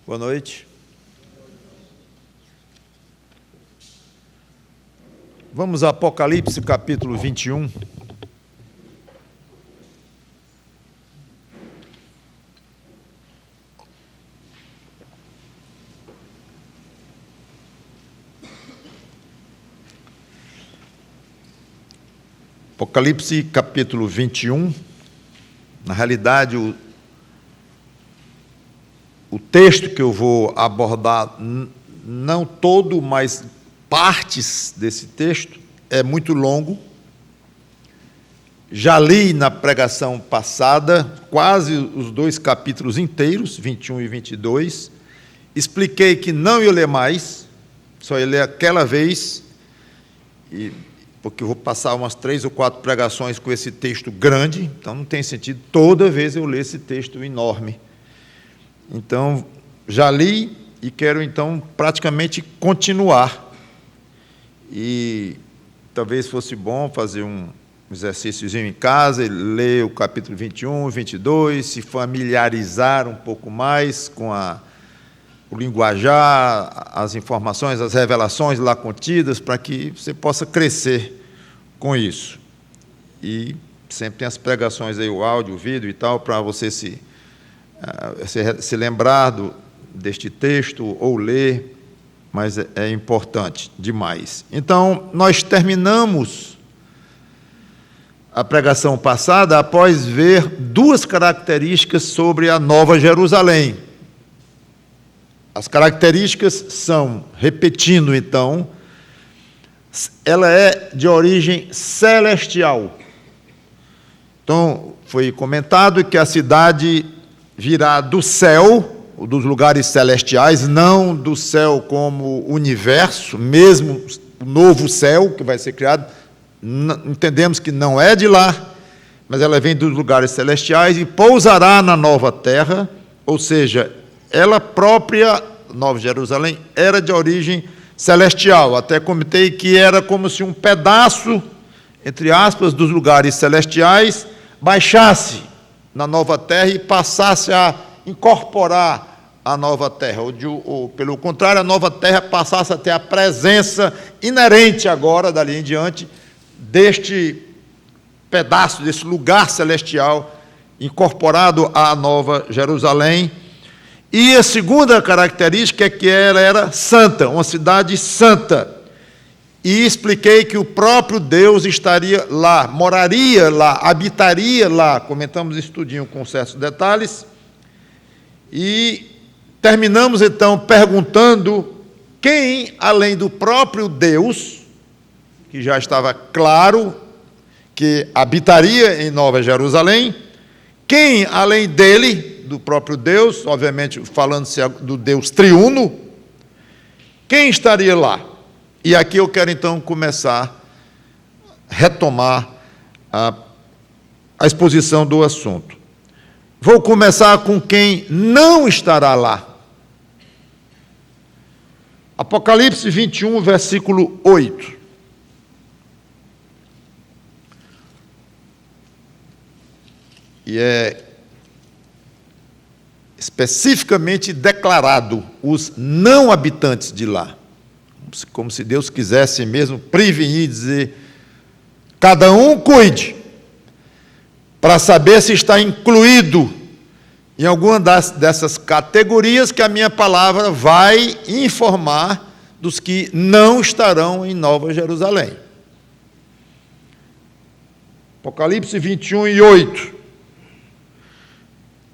Boa noite. Vamos a Apocalipse, capítulo 21. Apocalipse, capítulo 21. Na realidade, o texto que eu vou abordar, não todo, mas partes desse texto, é muito longo. Já li na pregação passada quase os 2 capítulos inteiros, 21 e 22. Expliquei que não ia ler mais, só ia ler aquela vez, porque eu vou passar umas 3 ou 4 pregações com esse texto grande, então não tem sentido toda vez eu ler esse texto enorme. Então, já li e quero, então, praticamente continuar. E talvez fosse bom fazer um exercíciozinho em casa, ler o capítulo 21, 22, se familiarizar um pouco mais com o linguajar, as informações, as revelações lá contidas, para que você possa crescer com isso. E sempre tem as pregações aí, o áudio, o vídeo e tal, para você se lembrar deste texto ou ler, mas é importante demais. Então, nós terminamos a pregação passada após ver 2 características sobre a Nova Jerusalém. As características são, repetindo então, ela é de origem celestial. Então, foi comentado que a cidade virá do céu, dos lugares celestiais, não do céu como universo, mesmo o novo céu que vai ser criado, entendemos que não é de lá, mas ela vem dos lugares celestiais e pousará na nova terra, ou seja, ela própria, Nova Jerusalém, era de origem celestial. Até comentei que era como se um pedaço, entre aspas, dos lugares celestiais baixasse na nova terra e passasse a incorporar a nova terra, ou pelo contrário, a nova terra passasse a ter a presença inerente agora, dali em diante, deste pedaço, desse lugar celestial, incorporado à Nova Jerusalém. E a segunda característica é que ela era santa, uma cidade santa. E expliquei que o próprio Deus estaria lá, moraria lá, habitaria lá. Comentamos isso tudinho com certos detalhes. E terminamos, então, perguntando quem, além do próprio Deus, que já estava claro que habitaria em Nova Jerusalém, quem, além dele, do próprio Deus, obviamente falando-se do Deus triuno, quem estaria lá? E aqui eu quero, então, começar a retomar a exposição do assunto. Vou começar com quem não estará lá. Apocalipse 21, versículo 8. E é especificamente declarado os não habitantes de lá. Como se Deus quisesse mesmo prevenir e dizer: cada um cuide, para saber se está incluído em alguma dessas categorias que a minha palavra vai informar dos que não estarão em Nova Jerusalém. Apocalipse 21 e 8.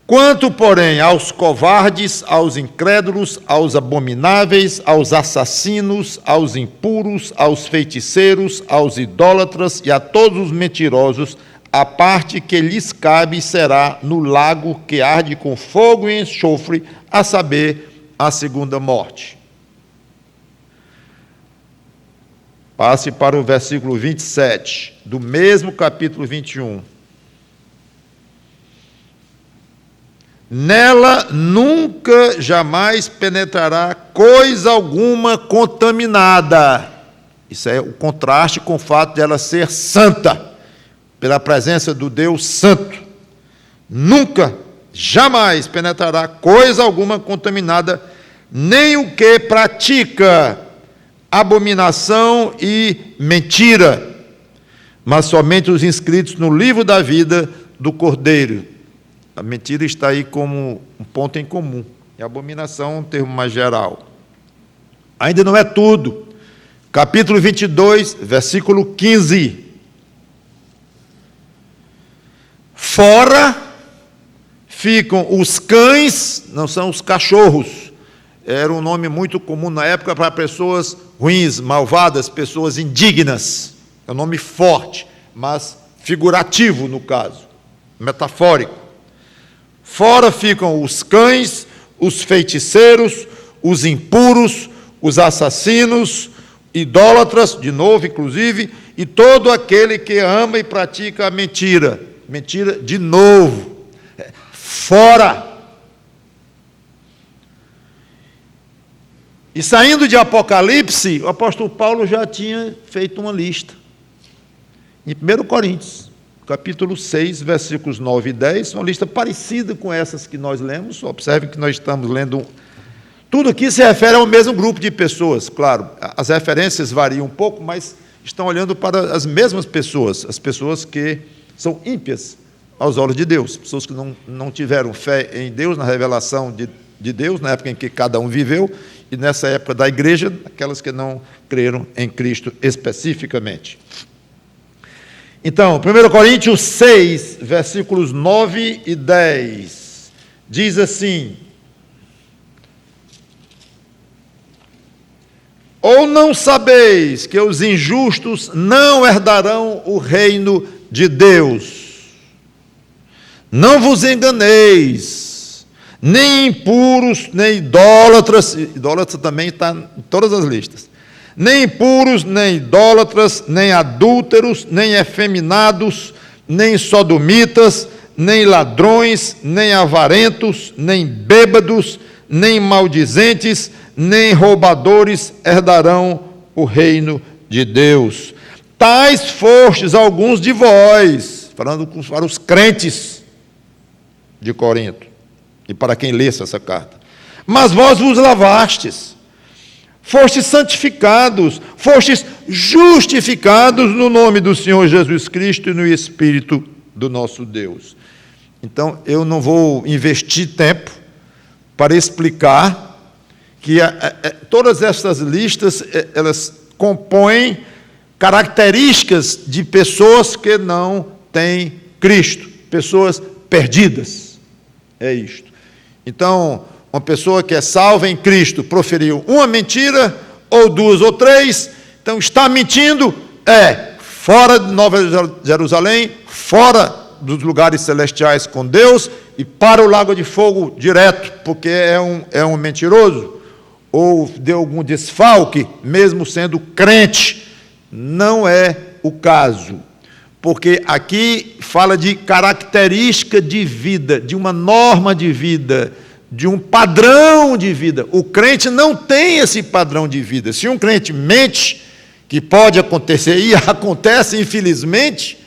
Quanto, porém, aos covardes, aos incrédulos, aos abomináveis, aos assassinos, aos impuros, aos feiticeiros, aos idólatras e a todos os mentirosos, a parte que lhes cabe será no lago que arde com fogo e enxofre, a saber, a segunda morte. Passe para o versículo 27, do mesmo capítulo 21. Nela nunca, jamais penetrará coisa alguma contaminada. Isso é o contraste com o fato de ela ser santa, pela presença do Deus Santo. Nunca, jamais penetrará coisa alguma contaminada, nem o que pratica abominação e mentira, mas somente os inscritos no livro da vida do Cordeiro. A mentira está aí como um ponto em comum, e a abominação é um termo mais geral. Ainda não é tudo. Capítulo 22, versículo 15. Fora ficam os cães, não são os cachorros. Era um nome muito comum na época para pessoas ruins, malvadas, pessoas indignas. É um nome forte, mas figurativo no caso, metafórico. Fora ficam os cães, os feiticeiros, os impuros, os assassinos, idólatras, de novo, inclusive, e todo aquele que ama e pratica a mentira. Mentira, de novo. Fora. E saindo de Apocalipse, o apóstolo Paulo já tinha feito uma lista. Em 1 Coríntios, capítulo 6, versículos 9 e 10, uma lista parecida com essas que nós lemos. Observe que nós estamos lendo. Tudo aqui se refere ao mesmo grupo de pessoas, claro. As referências variam um pouco, mas estão olhando para as mesmas pessoas, as pessoas que são ímpias aos olhos de Deus, pessoas que não tiveram fé em Deus, na revelação de Deus, na época em que cada um viveu, e nessa época da igreja, aquelas que não creram em Cristo especificamente. Então, 1 Coríntios 6, versículos 9 e 10, diz assim: ou não sabeis que os injustos não herdarão o reino de Deus? Não vos enganeis, nem impuros, nem idólatras também está em todas as listas, nem impuros, nem idólatras, nem adúlteros, nem efeminados, nem sodomitas, nem ladrões, nem avarentos, nem bêbados, nem maldizentes, nem roubadores herdarão o reino de Deus. Tais fostes alguns de vós, falando para os crentes de Corinto, e para quem lesse essa carta. Mas vós vos lavastes, fostes santificados, fostes justificados no nome do Senhor Jesus Cristo e no Espírito do nosso Deus. Então, eu não vou investir tempo para explicar que todas essas listas, elas compõem características de pessoas que não têm Cristo, pessoas perdidas. É isto. Então, uma pessoa que é salva em Cristo proferiu uma mentira, ou duas ou três, então está mentindo, fora de Nova Jerusalém, fora dos lugares celestiais com Deus, e para o lago de fogo direto, porque é um mentiroso, ou deu algum desfalque, mesmo sendo crente. Não é o caso, porque aqui fala de característica de vida, de uma norma de vida, de um padrão de vida. O crente não tem esse padrão de vida. Se um crente mente, que pode acontecer, e acontece infelizmente,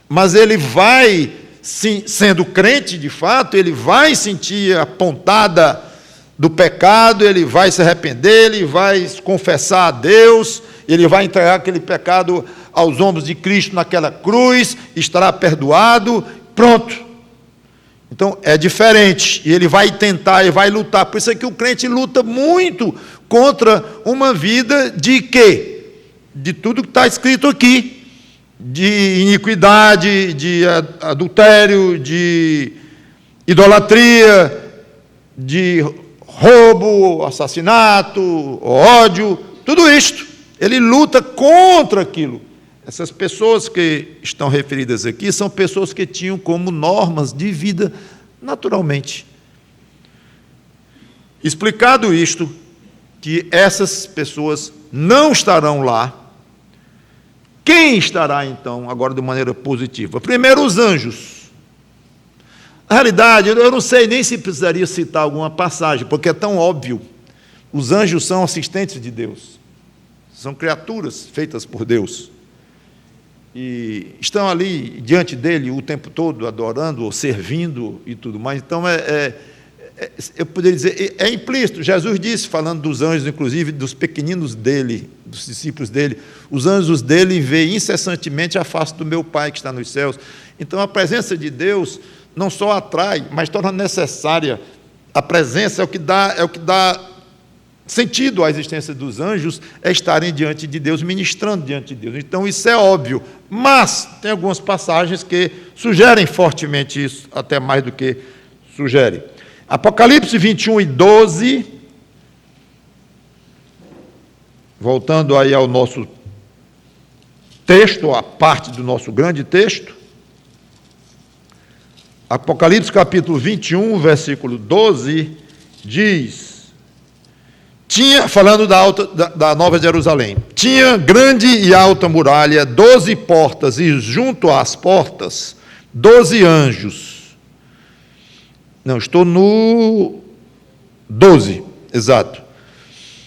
mas ele vai, sim, sendo crente de fato, ele vai sentir a pontada do pecado, ele vai se arrepender, ele vai confessar a Deus, ele vai entregar aquele pecado aos ombros de Cristo naquela cruz, estará perdoado, pronto. Então, é diferente, e ele vai tentar, e vai lutar. Por isso é que o crente luta muito contra uma vida de quê? De tudo que está escrito aqui, de iniquidade, de adultério, de idolatria, de roubo, assassinato, ódio, tudo isto. Ele luta contra aquilo. Essas pessoas que estão referidas aqui são pessoas que tinham como normas de vida naturalmente. Explicado isto, que essas pessoas não estarão lá, quem estará então, agora de maneira positiva? Primeiro, os anjos. Na realidade, eu não sei nem se precisaria citar alguma passagem, porque é tão óbvio. Os anjos são assistentes de Deus. São criaturas feitas por Deus. e estão ali diante dele o tempo todo, adorando ou servindo e tudo mais. Então, eu poderia dizer, é implícito. Jesus disse, falando dos anjos, inclusive dos pequeninos dele, dos discípulos dele, os anjos dele veem incessantemente a face do meu Pai que está nos céus. Então, a presença de Deus não só atrai, mas torna necessária. A presença é o que dá sentido à existência dos anjos, é estarem diante de Deus, ministrando diante de Deus. Então, isso é óbvio. Mas tem algumas passagens que sugerem fortemente isso, até mais do que sugerem. Apocalipse 21 e 12, voltando aí ao nosso texto, a parte do nosso grande texto, Apocalipse capítulo 21, versículo 12, diz, falando da Nova Jerusalém, tinha grande e alta muralha, 12 portas, e junto às portas, 12 anjos. Não, estou no 12, exato.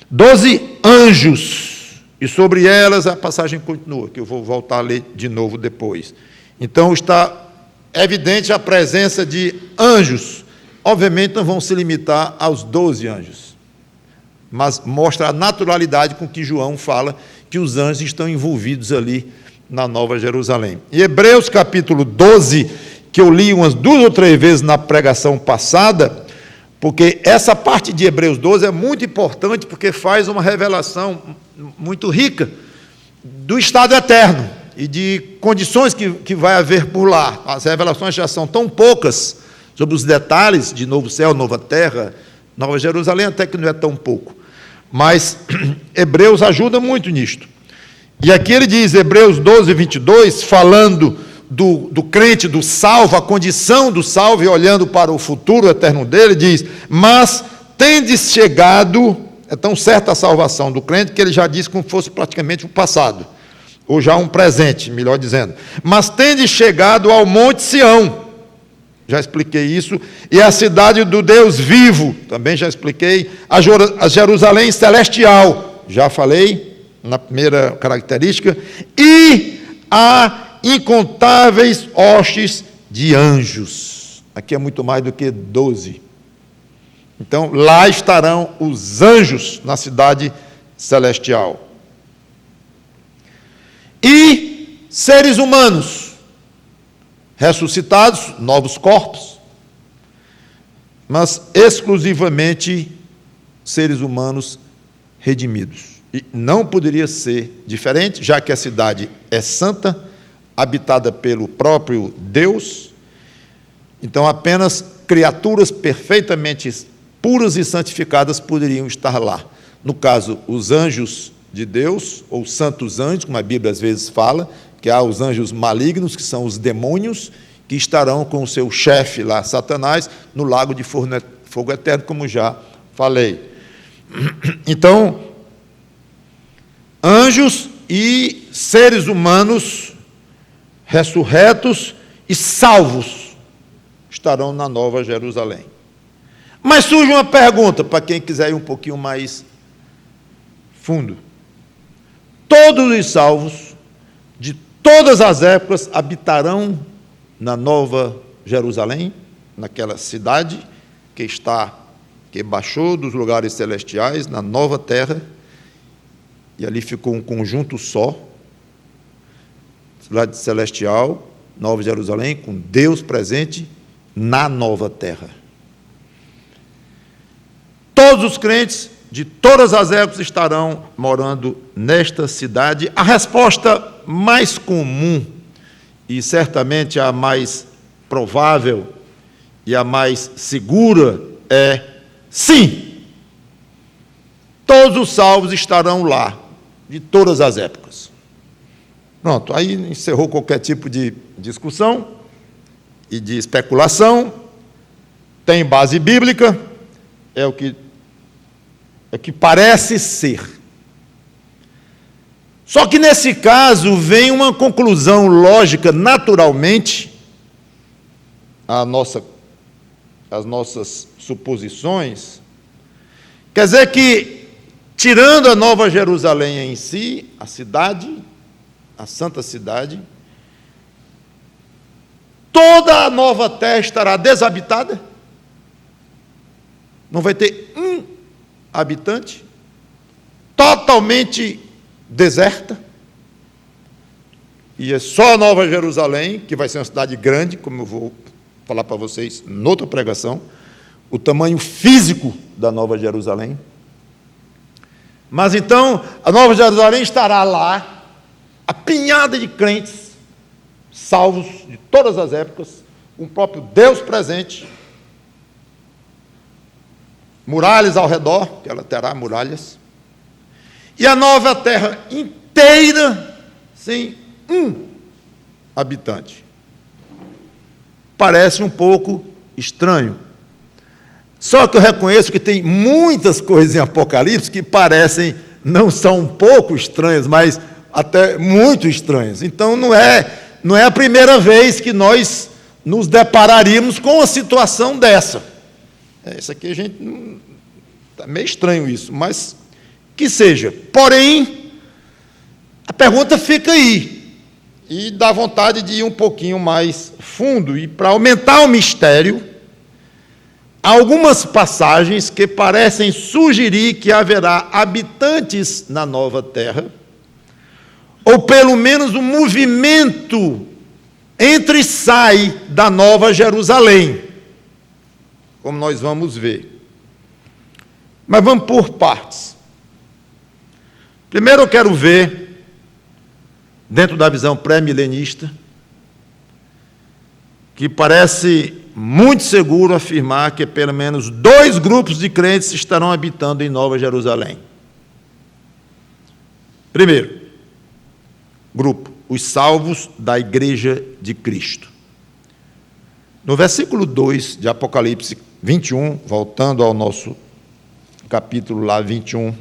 12 anjos, e sobre elas a passagem continua, que eu vou voltar a ler de novo depois. Então está evidente a presença de anjos. Obviamente não vão se limitar aos 12 anjos, mas mostra a naturalidade com que João fala que os anjos estão envolvidos ali na Nova Jerusalém. Em Hebreus capítulo 12, que eu li umas 2 ou 3 vezes na pregação passada, porque essa parte de Hebreus 12 é muito importante, porque faz uma revelação muito rica do estado eterno e de condições que vai haver por lá. As revelações já são tão poucas sobre os detalhes de novo céu, nova terra, Nova Jerusalém, até que não é tão pouco. Mas Hebreus ajuda muito nisto. E aqui ele diz, Hebreus 12, 22, falando do crente, do salvo, a condição do salvo, e olhando para o futuro eterno dele, diz, mas tendes chegado, é tão certa a salvação do crente, que ele já diz como fosse praticamente um passado, ou já um presente, melhor dizendo, mas tendes chegado ao Monte Sião, já expliquei isso, e a cidade do Deus vivo, também já expliquei, a Jerusalém celestial, já falei na primeira característica, e a incontáveis hostes de anjos. Aqui é muito mais do que 12. Então, lá estarão os anjos na cidade celestial. E seres humanos ressuscitados, novos corpos, mas exclusivamente seres humanos redimidos. E não poderia ser diferente, já que a cidade é santa, habitada pelo próprio Deus, então apenas criaturas perfeitamente puras e santificadas poderiam estar lá. No caso, os anjos de Deus, ou santos anjos, como a Bíblia às vezes fala, que há os anjos malignos, que são os demônios, que estarão com o seu chefe lá, Satanás, no lago de fogo eterno, como já falei. Então, anjos e seres humanos ressurretos e salvos estarão na Nova Jerusalém. Mas surge uma pergunta, para quem quiser ir um pouquinho mais fundo. Todos os salvos, de todas as épocas, habitarão na Nova Jerusalém, naquela cidade que baixou dos lugares celestiais, na nova terra, e ali ficou um conjunto só, cidade celestial, Nova Jerusalém, com Deus presente na nova terra. Todos os crentes de todas as épocas estarão morando nesta cidade. A resposta mais comum, e certamente a mais provável e a mais segura, é sim. Todos os salvos estarão lá, de todas as épocas. Pronto, aí encerrou qualquer tipo de discussão e de especulação, tem base bíblica, é o que parece ser. Só que nesse caso vem uma conclusão lógica, naturalmente, as nossas suposições, quer dizer que, tirando a Nova Jerusalém em si, a cidade, a santa cidade, toda a nova terra estará desabitada, não vai ter um habitante, totalmente deserta, e é só a Nova Jerusalém, que vai ser uma cidade grande, como eu vou falar para vocês noutra pregação, o tamanho físico da Nova Jerusalém. Mas então, a Nova Jerusalém estará lá, apinhada de crentes, salvos de todas as épocas, com o próprio Deus presente, muralhas ao redor, que ela terá muralhas, e a nova terra inteira sem um habitante. Parece um pouco estranho. Só que eu reconheço que tem muitas coisas em Apocalipse que parecem, não são um pouco estranhas, mas até muito estranhas. Então não é a primeira vez que nós nos depararíamos com uma situação dessa. Isso aqui a gente está meio estranho isso, mas que seja. Porém, a pergunta fica aí, e dá vontade de ir um pouquinho mais fundo, e para aumentar o mistério, há algumas passagens que parecem sugerir que haverá habitantes na nova terra, ou pelo menos um movimento entra e sai da Nova Jerusalém, como nós vamos ver. Mas vamos por partes. Primeiro eu quero ver, dentro da visão pré-milenista, que parece muito seguro afirmar que pelo menos 2 grupos de crentes estarão habitando em Nova Jerusalém. Primeiro grupo, os salvos da Igreja de Cristo. No versículo 2 de Apocalipse 21, voltando ao nosso capítulo lá 21,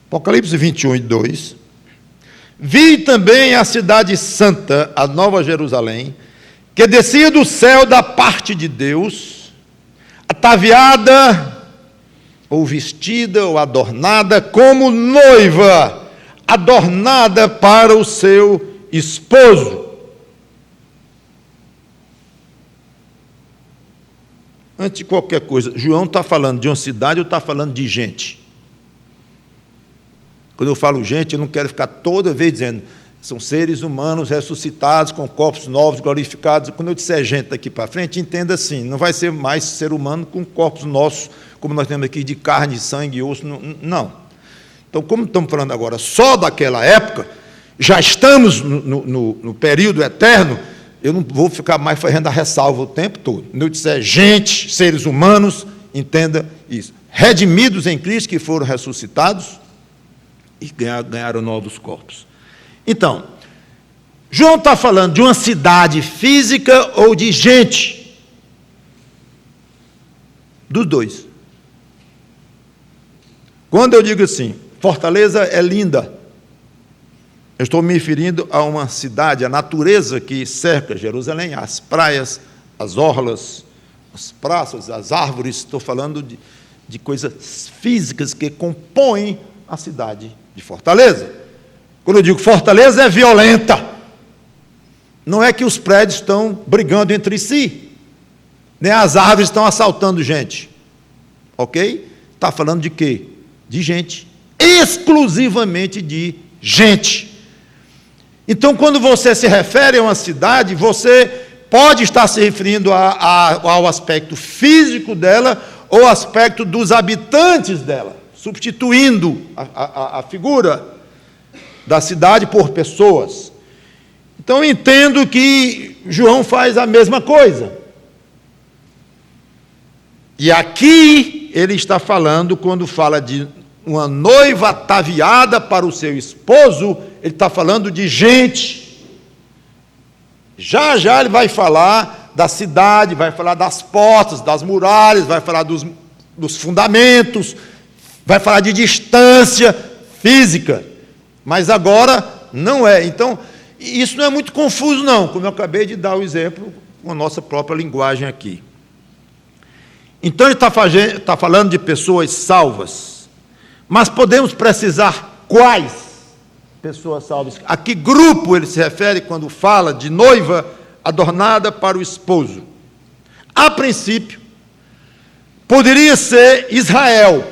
Apocalipse 21 e 2, vi também a cidade santa, a Nova Jerusalém, que descia do céu da parte de Deus, ataviada, ou vestida, ou adornada, como noiva, adornada para o seu esposo. Antes de qualquer coisa, João está falando de uma cidade ou está falando de gente? Quando eu falo gente, eu não quero ficar toda vez dizendo, são seres humanos ressuscitados, com corpos novos, glorificados. Quando eu disser gente daqui para frente, entenda assim, não vai ser mais ser humano com corpos nossos, como nós temos aqui, de carne, sangue e osso, não. Então, como estamos falando agora só daquela época, já estamos no período eterno, eu não vou ficar mais fazendo a ressalva o tempo todo. Quando eu disser gente, seres humanos, entenda isso. Redimidos em Cristo, que foram ressuscitados, e ganharam novos corpos. Então, João está falando de uma cidade física ou de gente? Dos dois. Quando eu digo assim, Fortaleza é linda, eu estou me referindo a uma cidade, a natureza que cerca Jerusalém, as praias, as orlas, as praças, as árvores, estou falando de coisas físicas que compõem a cidade de Fortaleza. Quando eu digo Fortaleza é violenta, não é que os prédios estão brigando entre si, nem as árvores estão assaltando gente, ok? Está falando de quê? De gente, exclusivamente de gente. Então, quando você se refere a uma cidade, você pode estar se referindo ao aspecto físico dela ou ao aspecto dos habitantes dela, substituindo a figura da cidade por pessoas. Então, eu entendo que João faz a mesma coisa. E aqui ele está falando, quando fala de uma noiva ataviada para o seu esposo, ele está falando de gente. Já já ele vai falar da cidade, vai falar das portas, das muralhas, vai falar dos fundamentos, vai falar de distância física. Mas agora não é. Então, isso não é muito confuso, não, como eu acabei de dar o exemplo com a nossa própria linguagem aqui. Então ele está falando de pessoas salvas. Mas podemos precisar quais pessoas salvas? A que grupo ele se refere quando fala de noiva adornada para o esposo? A princípio, poderia ser Israel,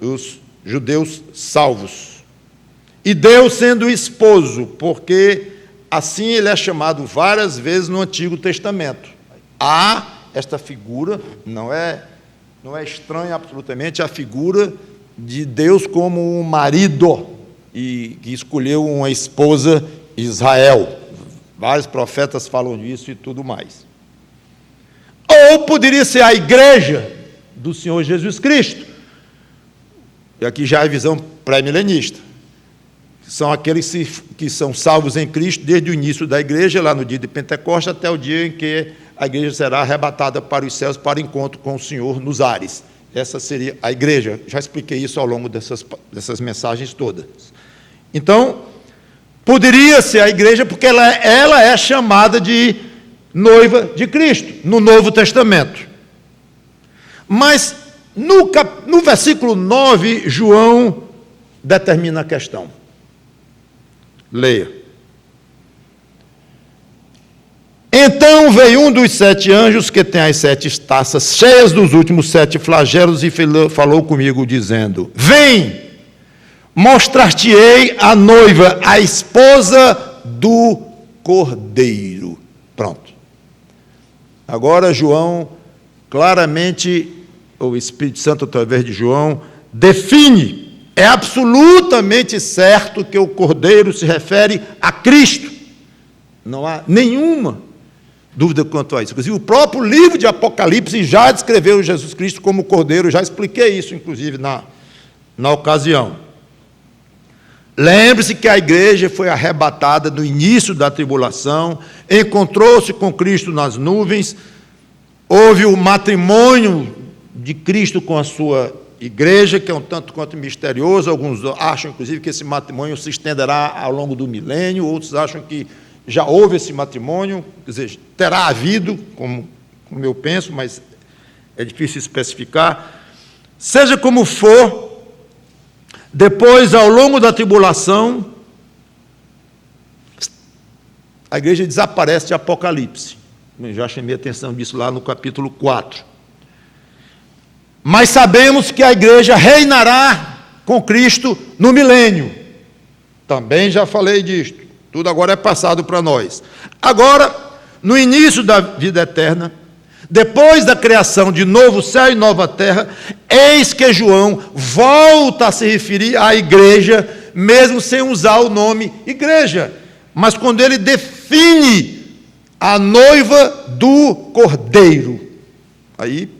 os judeus salvos. E Deus sendo o esposo, porque assim ele é chamado várias vezes no Antigo Testamento. Há esta figura, não é estranha absolutamente a figura de Deus como um marido e que escolheu uma esposa, Israel. Vários profetas falam disso e tudo mais. Ou poderia ser a igreja do Senhor Jesus Cristo. E aqui já é a visão pré-milenista. São aqueles que são salvos em Cristo desde o início da igreja, lá no dia de Pentecostes, até o dia em que a igreja será arrebatada para os céus, para encontro com o Senhor nos ares. Essa seria a igreja. Já expliquei isso ao longo dessas mensagens todas. Então, poderia ser a igreja, porque ela é chamada de noiva de Cristo, no Novo Testamento. Mas, no versículo 9, João determina a questão. Leia. Então veio um dos 7 anjos que tem as 7 taças cheias dos últimos 7 flagelos e falou comigo, dizendo: Vem, mostrar-te-ei a noiva, a esposa do Cordeiro. Pronto. Agora João, claramente, o Espírito Santo, através de João, define. É absolutamente certo que o Cordeiro se refere a Cristo. Não há nenhuma dúvida quanto a isso. Inclusive, o próprio livro de Apocalipse já descreveu Jesus Cristo como Cordeiro. Já expliquei isso, inclusive, na ocasião. Lembre-se que a igreja foi arrebatada no início da tribulação, encontrou-se com Cristo nas nuvens, houve o matrimônio de Cristo com a sua igreja, que é um tanto quanto misterioso. Alguns acham, inclusive, que esse matrimônio se estenderá ao longo do milênio, outros acham que já houve esse matrimônio, quer dizer, terá havido, como eu penso, mas é difícil especificar. Seja como for, depois, ao longo da tribulação, a igreja desaparece de Apocalipse. Eu já chamei a atenção disso lá no capítulo 4. Mas sabemos que a igreja reinará com Cristo no milênio. Também já falei disto. Tudo agora é passado para nós. Agora, no início da vida eterna, depois da criação de novo céu e nova terra, eis que João volta a se referir à igreja, mesmo sem usar o nome igreja. Mas quando ele define a noiva do Cordeiro, aí,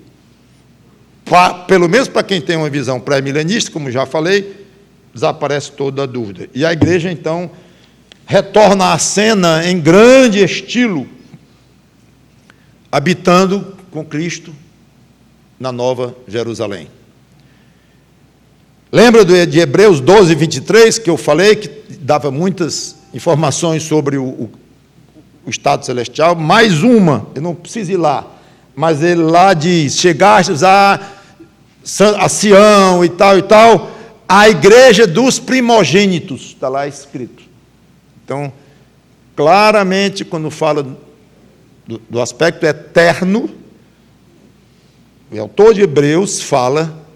pelo menos para quem tem uma visão pré-milenista, como já falei, desaparece toda a dúvida. E a igreja, então, retorna à cena em grande estilo, habitando com Cristo na Nova Jerusalém. Lembra de Hebreus 12, 23, que eu falei, que dava muitas informações sobre o estado celestial? Mais uma, eu não preciso ir lá, mas ele lá diz: chegastes a Sião e tal, a igreja dos primogênitos, está lá escrito. Então, claramente, quando fala do aspecto eterno, o autor de Hebreus fala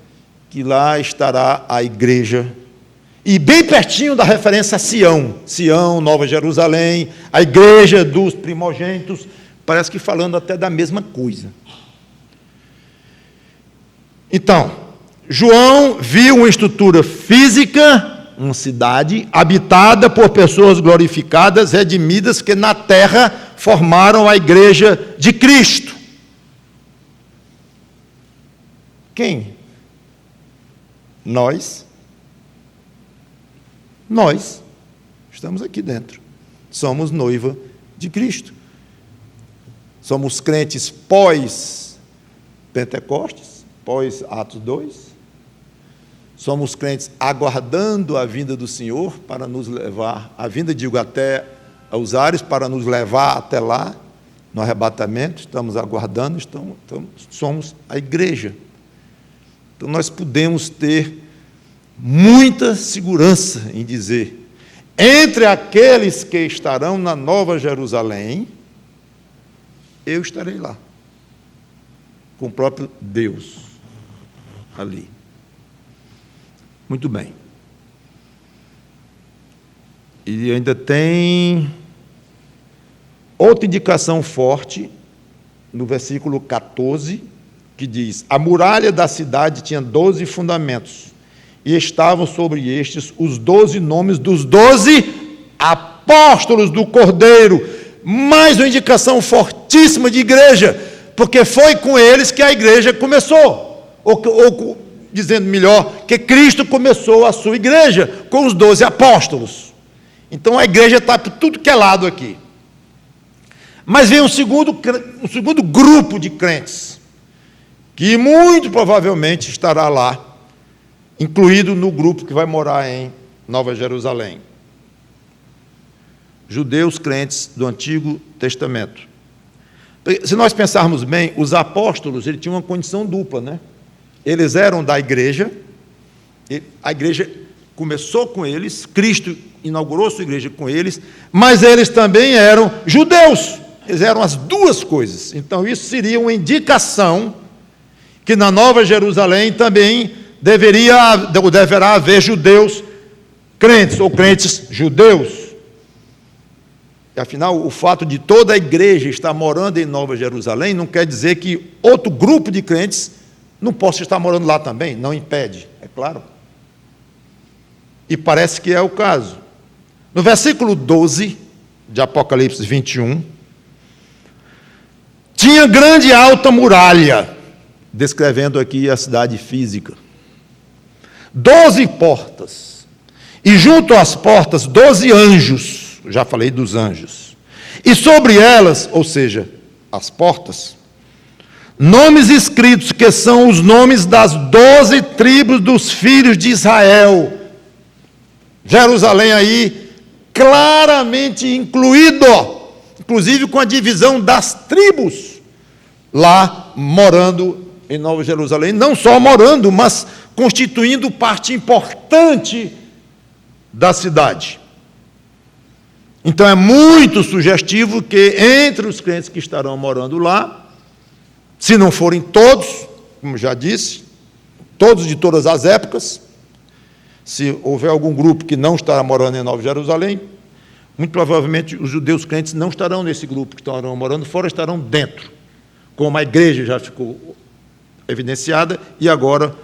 que lá estará a igreja, e bem pertinho da referência a Sião, Nova Jerusalém, a igreja dos primogênitos, parece que falando até da mesma coisa. Então, João viu uma estrutura física, uma cidade habitada por pessoas glorificadas, redimidas, que na terra formaram a igreja de Cristo. Quem? Nós. Nós estamos aqui dentro. Somos noiva de Cristo. Somos crentes pós-Pentecostes, pós-Atos 2. Somos crentes aguardando a vinda do Senhor para nos levar, a vinda, digo, até aos ares, para nos levar até lá, no arrebatamento, estamos aguardando, somos a igreja. Então, nós podemos ter muita segurança em dizer, entre aqueles que estarão na Nova Jerusalém, eu estarei lá, com o próprio Deus ali. Muito bem. E ainda tem outra indicação forte, no versículo 14, que diz: a muralha da cidade tinha 12 fundamentos, e estavam sobre estes os 12 nomes dos 12 apóstolos do Cordeiro. Mais uma indicação fortíssima de igreja, porque foi com eles que a igreja começou, ou dizendo melhor, que Cristo começou a sua igreja, com os 12 apóstolos. Então a igreja está por tudo que é lado aqui. Mas vem um segundo grupo de crentes, que muito provavelmente estará lá, incluído no grupo que vai morar em Nova Jerusalém. Judeus crentes do Antigo Testamento. Se nós pensarmos bem, os apóstolos, eles tinham uma condição dupla, né? Eles eram da igreja, a igreja começou com eles, Cristo inaugurou sua igreja com eles, mas eles também eram judeus, eles eram as duas coisas. Então isso seria uma indicação que na Nova Jerusalém também deverá haver judeus crentes, ou crentes judeus. E, afinal, o fato de toda a igreja estar morando em Nova Jerusalém não quer dizer que outro grupo de crentes não possa estar morando lá também, não impede, é claro. E parece que é o caso. No versículo 12 de Apocalipse 21, tinha grande e alta muralha, descrevendo aqui a cidade física, 12 portas, e junto às portas 12 anjos, já falei dos anjos, e sobre elas, ou seja, as portas, nomes escritos, que são os nomes das 12 tribos dos filhos de Israel. Jerusalém aí, claramente incluído, inclusive com a divisão das tribos, lá morando em Nova Jerusalém, não só morando, mas constituindo parte importante da cidade. Então é muito sugestivo que entre os crentes que estarão morando lá, se não forem todos, como já disse, todos de todas as épocas, se houver algum grupo que não estará morando em Nova Jerusalém, muito provavelmente os judeus crentes não estarão nesse grupo que estarão morando fora, estarão dentro, como a igreja já ficou evidenciada, e agora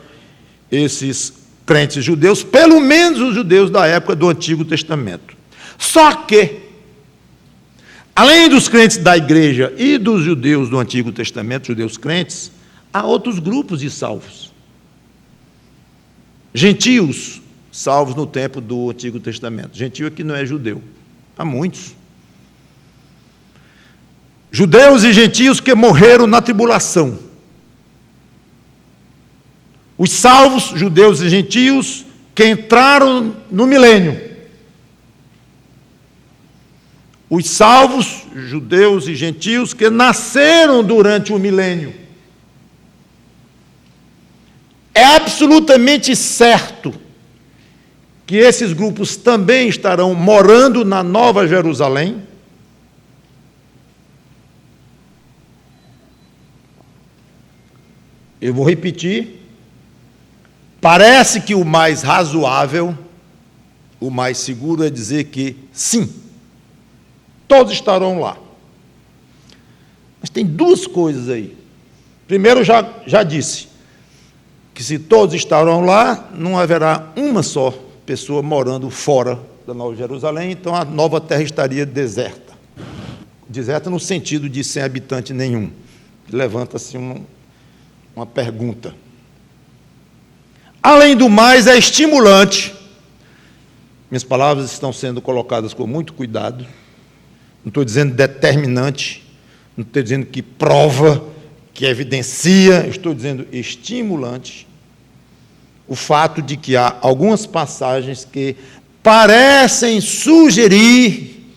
esses crentes judeus, pelo menos os judeus da época do Antigo Testamento. Só que, além dos crentes da igreja e dos judeus do Antigo Testamento, judeus crentes, há outros grupos de salvos. Gentios, salvos no tempo do Antigo Testamento. Gentio aqui não é judeu. Há muitos. Judeus e gentios que morreram na tribulação. Os salvos, judeus e gentios, que entraram no milênio. Os salvos, judeus e gentios, que nasceram durante o milênio. É absolutamente certo que esses grupos também estarão morando na Nova Jerusalém. Eu vou repetir. Parece que o mais razoável, o mais seguro é dizer que sim, todos estarão lá. Mas tem duas coisas aí. Primeiro, já disse, que se todos estarão lá, não haverá uma só pessoa morando fora da Nova Jerusalém, então a nova terra estaria deserta. Deserta no sentido de sem habitante nenhum. Levanta-se uma pergunta. Além do mais, é estimulante. Minhas palavras estão sendo colocadas com muito cuidado. Não estou dizendo determinante, não estou dizendo que prova, que evidencia, estou dizendo estimulante. O fato de que há algumas passagens que parecem sugerir,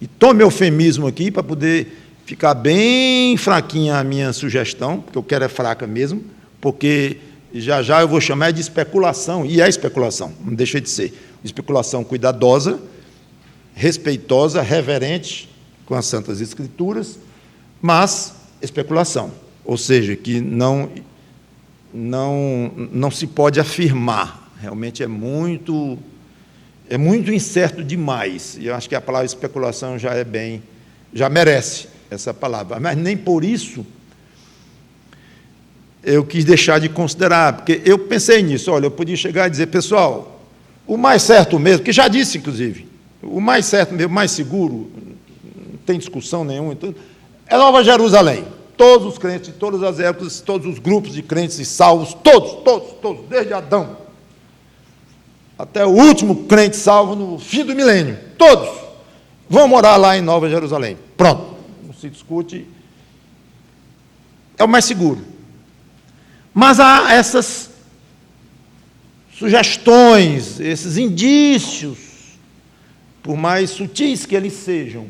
e tome eufemismo aqui para poder ficar bem fraquinha a minha sugestão, porque eu quero é fraca mesmo, porque já eu vou chamar de especulação, e é especulação, não deixa de ser. Especulação cuidadosa, respeitosa, reverente com as Santas Escrituras, mas especulação, ou seja, que não se pode afirmar, realmente é muito incerto demais, e eu acho que a palavra especulação já merece essa palavra, mas nem por isso eu quis deixar de considerar, porque eu pensei nisso, olha, eu podia chegar e dizer, pessoal, o mais certo mesmo, que já disse, inclusive, o mais certo mesmo, o mais seguro, não tem discussão nenhuma, é Nova Jerusalém. Todos os crentes, de todas as épocas, todos os grupos de crentes e salvos, todos, desde Adão até o último crente salvo no fim do milênio, todos vão morar lá em Nova Jerusalém. Pronto, não se discute, é o mais seguro. Mas há essas sugestões, esses indícios, por mais sutis que eles sejam.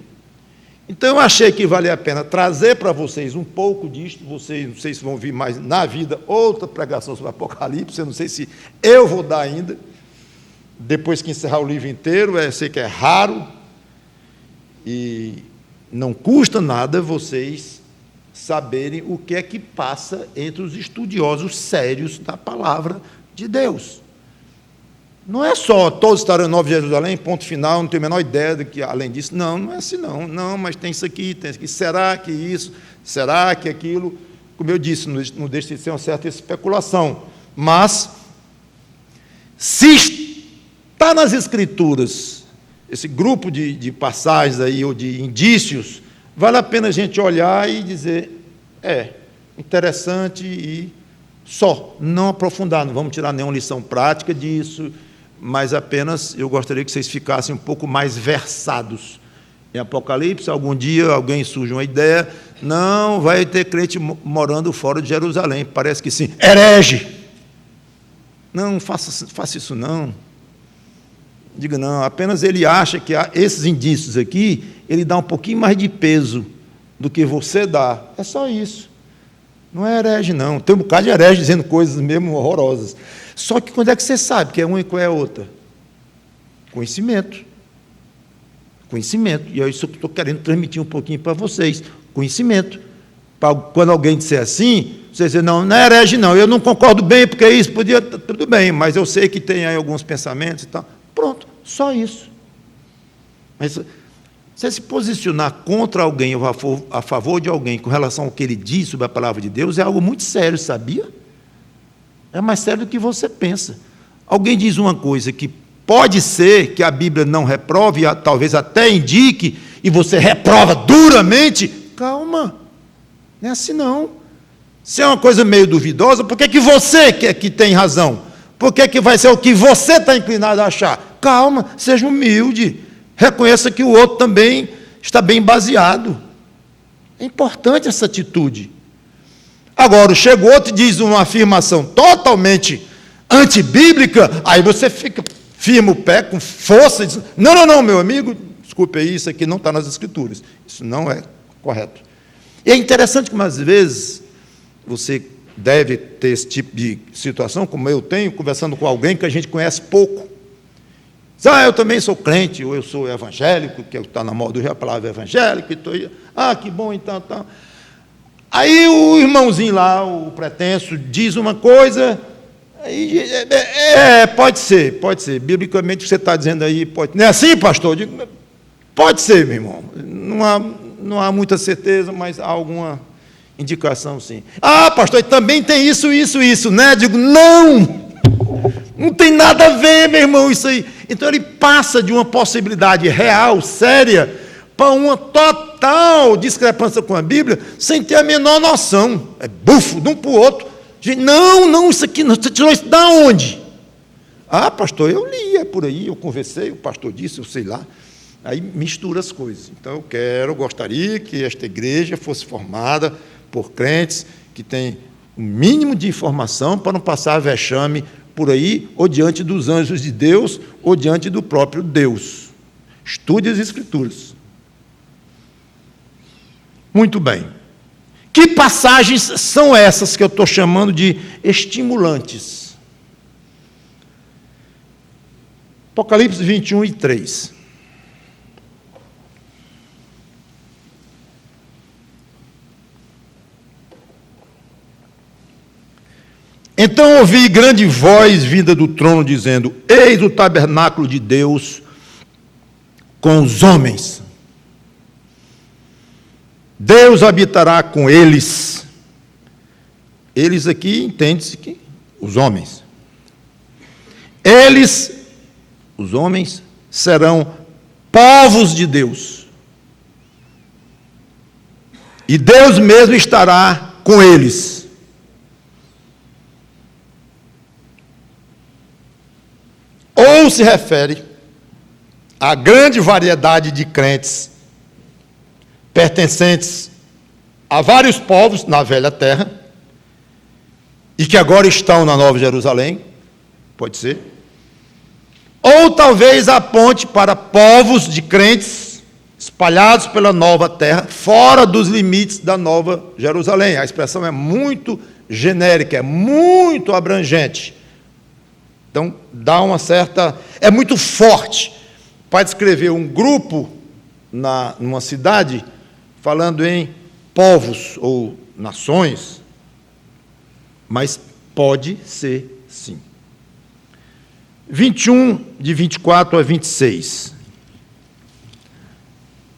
Então, eu achei que valia a pena trazer para vocês um pouco disto. Vocês, não sei se vão vir mais na vida outra pregação sobre Apocalipse, eu não sei se eu vou dar ainda, depois que encerrar o livro inteiro, eu sei que é raro, e não custa nada vocês saberem o que é que passa entre os estudiosos sérios da palavra de Deus. Não é só todos estarão em Nova Jerusalém, ponto final, não tenho a menor ideia de que, além disso, não é assim não, mas tem isso aqui, será que isso, será que aquilo, como eu disse, não deixa de ser uma certa especulação, mas, se está nas Escrituras, esse grupo de passagens aí, ou de indícios, vale a pena a gente olhar e dizer, interessante e só, não aprofundar, não vamos tirar nenhuma lição prática disso, mas apenas eu gostaria que vocês ficassem um pouco mais versados em Apocalipse. Algum dia alguém surge uma ideia, não, vai ter crente morando fora de Jerusalém, parece que sim, herege. Não, faça isso não. Diga não, apenas ele acha que esses indícios aqui, ele dá um pouquinho mais de peso do que você dá, é só isso. Não é herege, não. Tem um bocado de herege dizendo coisas mesmo horrorosas. Só que quando é que você sabe que é uma e qual é a outra? Conhecimento. Conhecimento. E é isso que eu estou querendo transmitir um pouquinho para vocês. Conhecimento. Quando alguém disser assim, você dizer, não é herege, não. Eu não concordo bem, porque isso podia... Tudo bem, mas eu sei que tem aí alguns pensamentos e tal. Pronto, só isso. Mas... você se posicionar contra alguém ou a favor de alguém com relação ao que ele diz sobre a palavra de Deus é algo muito sério, sabia? É mais sério do que você pensa. Alguém diz uma coisa que pode ser que a Bíblia não reprove, talvez até indique, e você reprova duramente, calma, não é assim não. Se é uma coisa meio duvidosa, por que você quer que tem razão? Por que vai ser o que você está inclinado a achar? Calma, seja humilde. Reconheça que o outro também está bem baseado. É importante essa atitude. Agora, chega outro e diz uma afirmação totalmente antibíblica, aí você firma o pé com força e diz, não, meu amigo, desculpe aí, isso aqui não está nas Escrituras. Isso não é correto. E é interessante que, às vezes, você deve ter esse tipo de situação, como eu tenho, conversando com alguém que a gente conhece pouco. Eu também sou crente, ou eu sou evangélico, que está na moda hoje a palavra evangélico, que bom, então. Aí o irmãozinho lá, o pretenso, diz uma coisa, aí, pode ser, biblicamente o que você está dizendo aí, pode. Não é assim, pastor? Eu digo, pode ser, meu irmão, não há muita certeza, mas há alguma indicação, sim. Pastor, também tem isso, né? Eu digo, não tem nada a ver, meu irmão, isso aí. Então ele passa de uma possibilidade real, séria, para uma total discrepância com a Bíblia, sem ter a menor noção. É bufo, de um para o outro. Não, isso aqui, você tirou isso da onde? Pastor, eu li, é por aí, eu conversei, o pastor disse, eu sei lá. Aí mistura as coisas. Então eu gostaria que esta igreja fosse formada por crentes que têm o mínimo de informação para não passar vexame por aí, ou diante dos anjos de Deus, ou diante do próprio Deus. Estude as Escrituras. Muito bem. Que passagens são essas que eu estou chamando de estimulantes? Apocalipse 21 e 3. Então ouvi grande voz vinda do trono, dizendo: eis o tabernáculo de Deus com os homens. Deus habitará com eles. Eles aqui entende-se que os homens. Eles, os homens, serão povos de Deus. E Deus mesmo estará com eles. Ou se refere à grande variedade de crentes pertencentes a vários povos na velha terra e que agora estão na Nova Jerusalém, pode ser. Ou talvez aponte para povos de crentes espalhados pela nova terra, fora dos limites da Nova Jerusalém. A expressão é muito genérica, é muito abrangente. Então, dá uma certa... É muito forte para descrever um grupo numa cidade, falando em povos ou nações, mas pode ser sim. 21, de 24 a 26.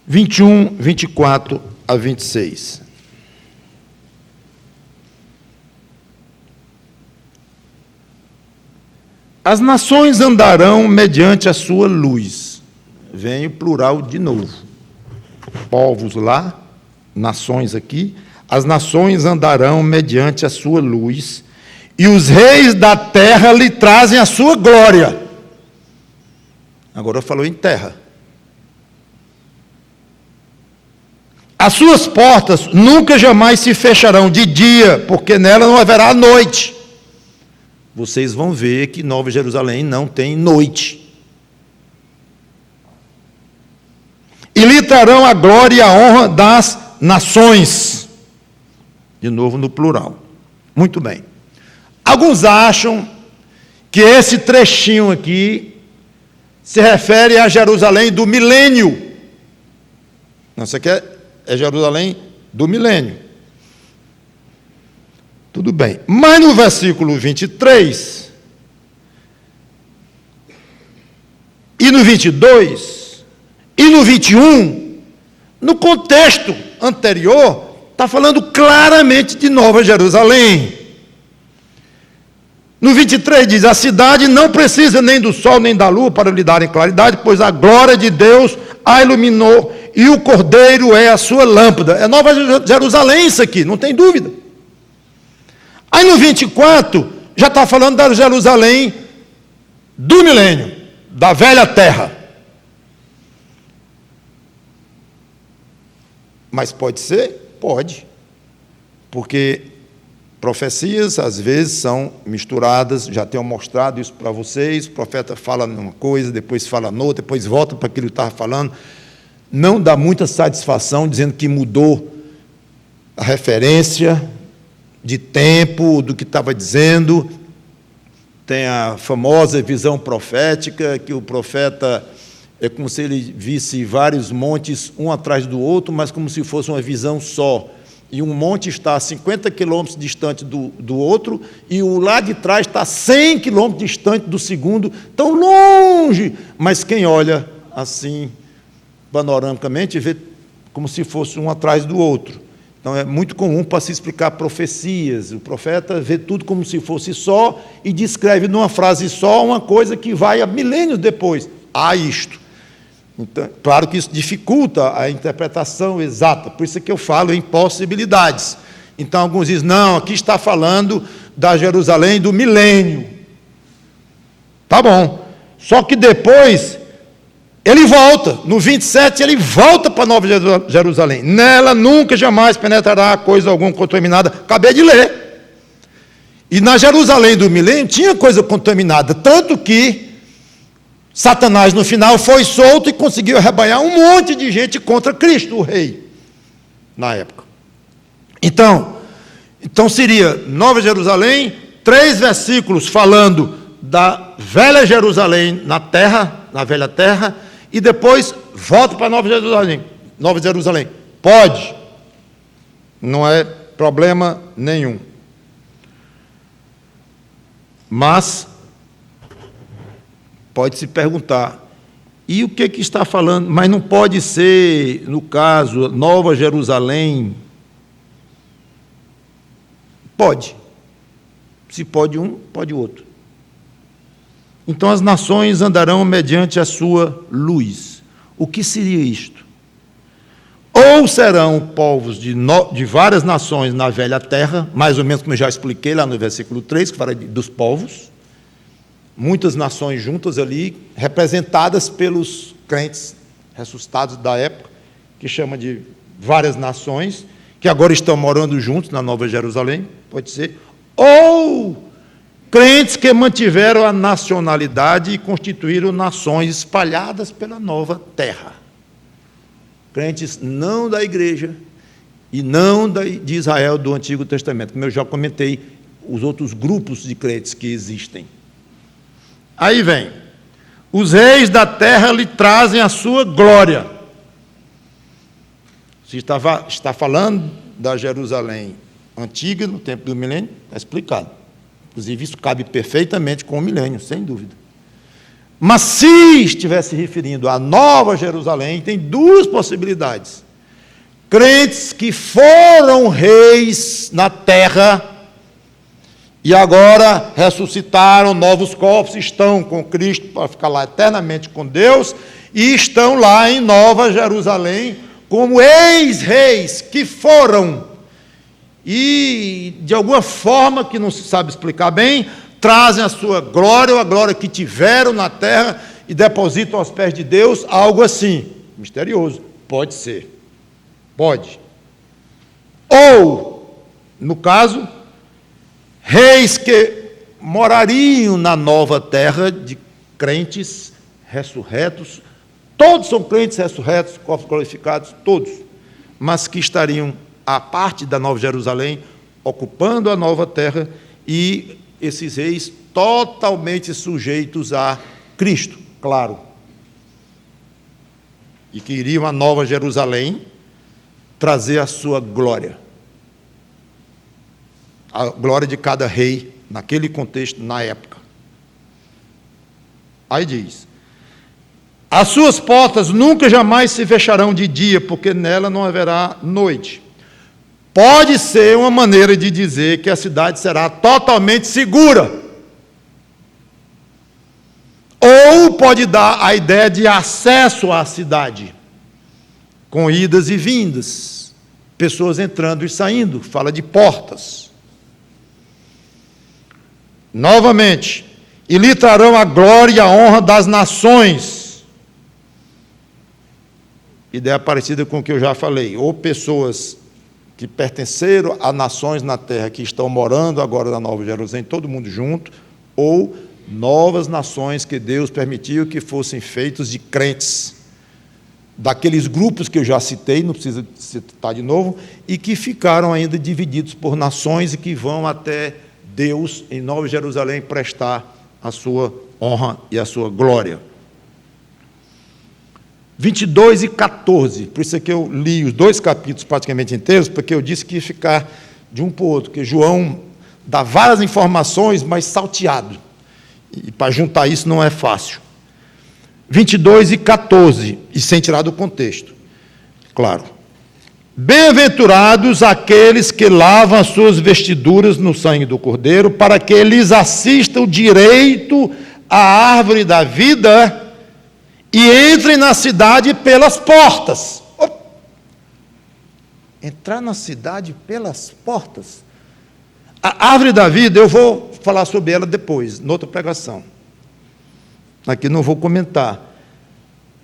21, 24 a 26. As nações andarão mediante a sua luz. Vem o plural de novo. Povos lá, nações aqui. As nações andarão mediante a sua luz, e os reis da terra lhe trazem a sua glória. Agora falou em terra. As suas portas nunca jamais se fecharão de dia, porque nela não haverá noite. Vocês vão ver que Nova Jerusalém não tem noite. E lhe trarão a glória e a honra das nações. De novo no plural. Muito bem. Alguns acham que esse trechinho aqui se refere a Jerusalém do milênio. Não, isso aqui é Jerusalém do milênio. Tudo bem. Mas no versículo 23 e no 22 e no 21, no contexto anterior, está falando claramente de Nova Jerusalém. No 23 diz: a cidade não precisa nem do sol nem da lua para lhe darem claridade, pois a glória de Deus a iluminou e o Cordeiro é a sua lâmpada. É Nova Jerusalém isso aqui, não tem dúvida. Aí no 24, já está falando da Jerusalém do milênio, da velha terra. Mas pode ser? Pode. Porque profecias, às vezes, são misturadas, já tenho mostrado isso para vocês, o profeta fala numa coisa, depois fala noutra, depois volta para aquilo que estava falando. Não dá muita satisfação dizendo que mudou a referência de tempo, do que estava dizendo. Tem a famosa visão profética, que o profeta é como se ele visse vários montes, um atrás do outro, mas como se fosse uma visão só. E um monte está a 50 quilômetros distante do outro, e o lá de trás está a 100 quilômetros distante do segundo, tão longe. Mas quem olha assim, panoramicamente, vê como se fosse um atrás do outro. Então, é muito comum para se explicar profecias. O profeta vê tudo como se fosse só e descreve numa frase só uma coisa que vai a milênios depois. Isto. Então, claro que isso dificulta a interpretação exata. Por isso é que eu falo em possibilidades. Então, alguns dizem, não, aqui está falando da Jerusalém do milênio. Tá bom. Só que depois ele volta, no 27, ele volta para Nova Jerusalém. Nela nunca, jamais penetrará coisa alguma contaminada. Acabei de ler. E na Jerusalém do milênio tinha coisa contaminada, tanto que Satanás, no final, foi solto e conseguiu arrebanhar um monte de gente contra Cristo, o rei. na época. Então seria Nova Jerusalém, 3 versículos falando da velha Jerusalém na terra, na velha terra, e depois volta para Nova Jerusalém. Nova Jerusalém. Pode. Não é problema nenhum. Mas pode se perguntar, e o que está falando? Mas não pode ser, no caso, Nova Jerusalém? Pode. Se pode um, pode o outro. Então as nações andarão mediante a sua luz. O que seria isto? Ou serão povos de várias nações na velha terra, mais ou menos como eu já expliquei lá no versículo 3, que fala dos povos, muitas nações juntas ali, representadas pelos crentes ressuscitados da época, que chama de várias nações, que agora estão morando juntos na Nova Jerusalém, pode ser, ou crentes que mantiveram a nacionalidade e constituíram nações espalhadas pela nova terra. Crentes não da igreja e não de Israel do Antigo Testamento, como eu já comentei, os outros grupos de crentes que existem. Aí vem, os reis da terra lhe trazem a sua glória. Se está falando da Jerusalém antiga, no tempo do milênio, está explicado. Inclusive, isso cabe perfeitamente com o milênio, sem dúvida. Mas se estivesse referindo à Nova Jerusalém, tem 2 possibilidades. Crentes que foram reis na terra e agora ressuscitaram novos corpos, estão com Cristo para ficar lá eternamente com Deus, e estão lá em Nova Jerusalém como ex-reis que foram, e de alguma forma que não se sabe explicar bem, trazem a sua glória, ou a glória que tiveram na terra, e depositam aos pés de Deus, algo assim, misterioso. Pode ser. Pode. Ou, no caso, reis que morariam na nova terra de crentes ressurretos, todos são crentes ressurretos, corpos glorificados, todos, mas que estariam à parte da Nova Jerusalém, ocupando a nova terra, e esses reis totalmente sujeitos a Cristo, claro. E que iriam à Nova Jerusalém trazer a sua glória. A glória de cada rei, naquele contexto, na época. Aí diz, as suas portas nunca jamais se fecharão de dia, porque nela não haverá noite. Pode ser uma maneira de dizer que a cidade será totalmente segura. Ou pode dar a ideia de acesso à cidade, com idas e vindas, pessoas entrando e saindo, fala de portas. Novamente, e lhe trarão a glória e a honra das nações. Ideia parecida com o que eu já falei, ou pessoas que pertenceram a nações na terra que estão morando agora na Nova Jerusalém, todo mundo junto, ou novas nações que Deus permitiu que fossem feitos de crentes, daqueles grupos que eu já citei, não precisa citar de novo, e que ficaram ainda divididos por nações e que vão até Deus em Nova Jerusalém prestar a sua honra e a sua glória. 22 e 14, por isso é que eu li os 2 capítulos praticamente inteiros, porque eu disse que ia ficar de um para o outro, porque João dá várias informações, mas salteado, e para juntar isso não é fácil. 22 e 14, e sem tirar do contexto, claro. Bem-aventurados aqueles que lavam as suas vestiduras no sangue do Cordeiro, para que lhes assista o direito à árvore da vida e entrem na cidade pelas portas. Entrar na cidade pelas portas. A árvore da vida, eu vou falar sobre ela depois, noutra pregação. Aqui não vou comentar.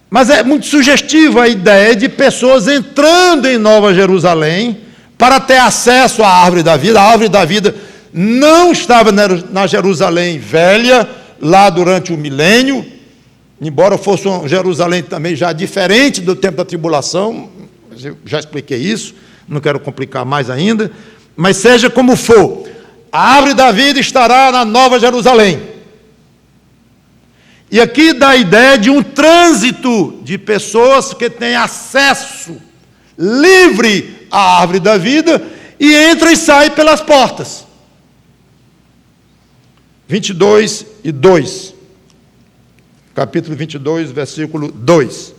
Mas é muito sugestiva a ideia de pessoas entrando em Nova Jerusalém para ter acesso à árvore da vida. A árvore da vida não estava na Jerusalém velha, lá durante o milênio, embora fosse uma Jerusalém também já diferente do tempo da tribulação, eu já expliquei isso, não quero complicar mais ainda, mas seja como for, a árvore da vida estará na Nova Jerusalém. E aqui dá a ideia de um trânsito de pessoas que têm acesso livre à árvore da vida e entra e sai pelas portas. 22 e 2. Capítulo 22, versículo 2.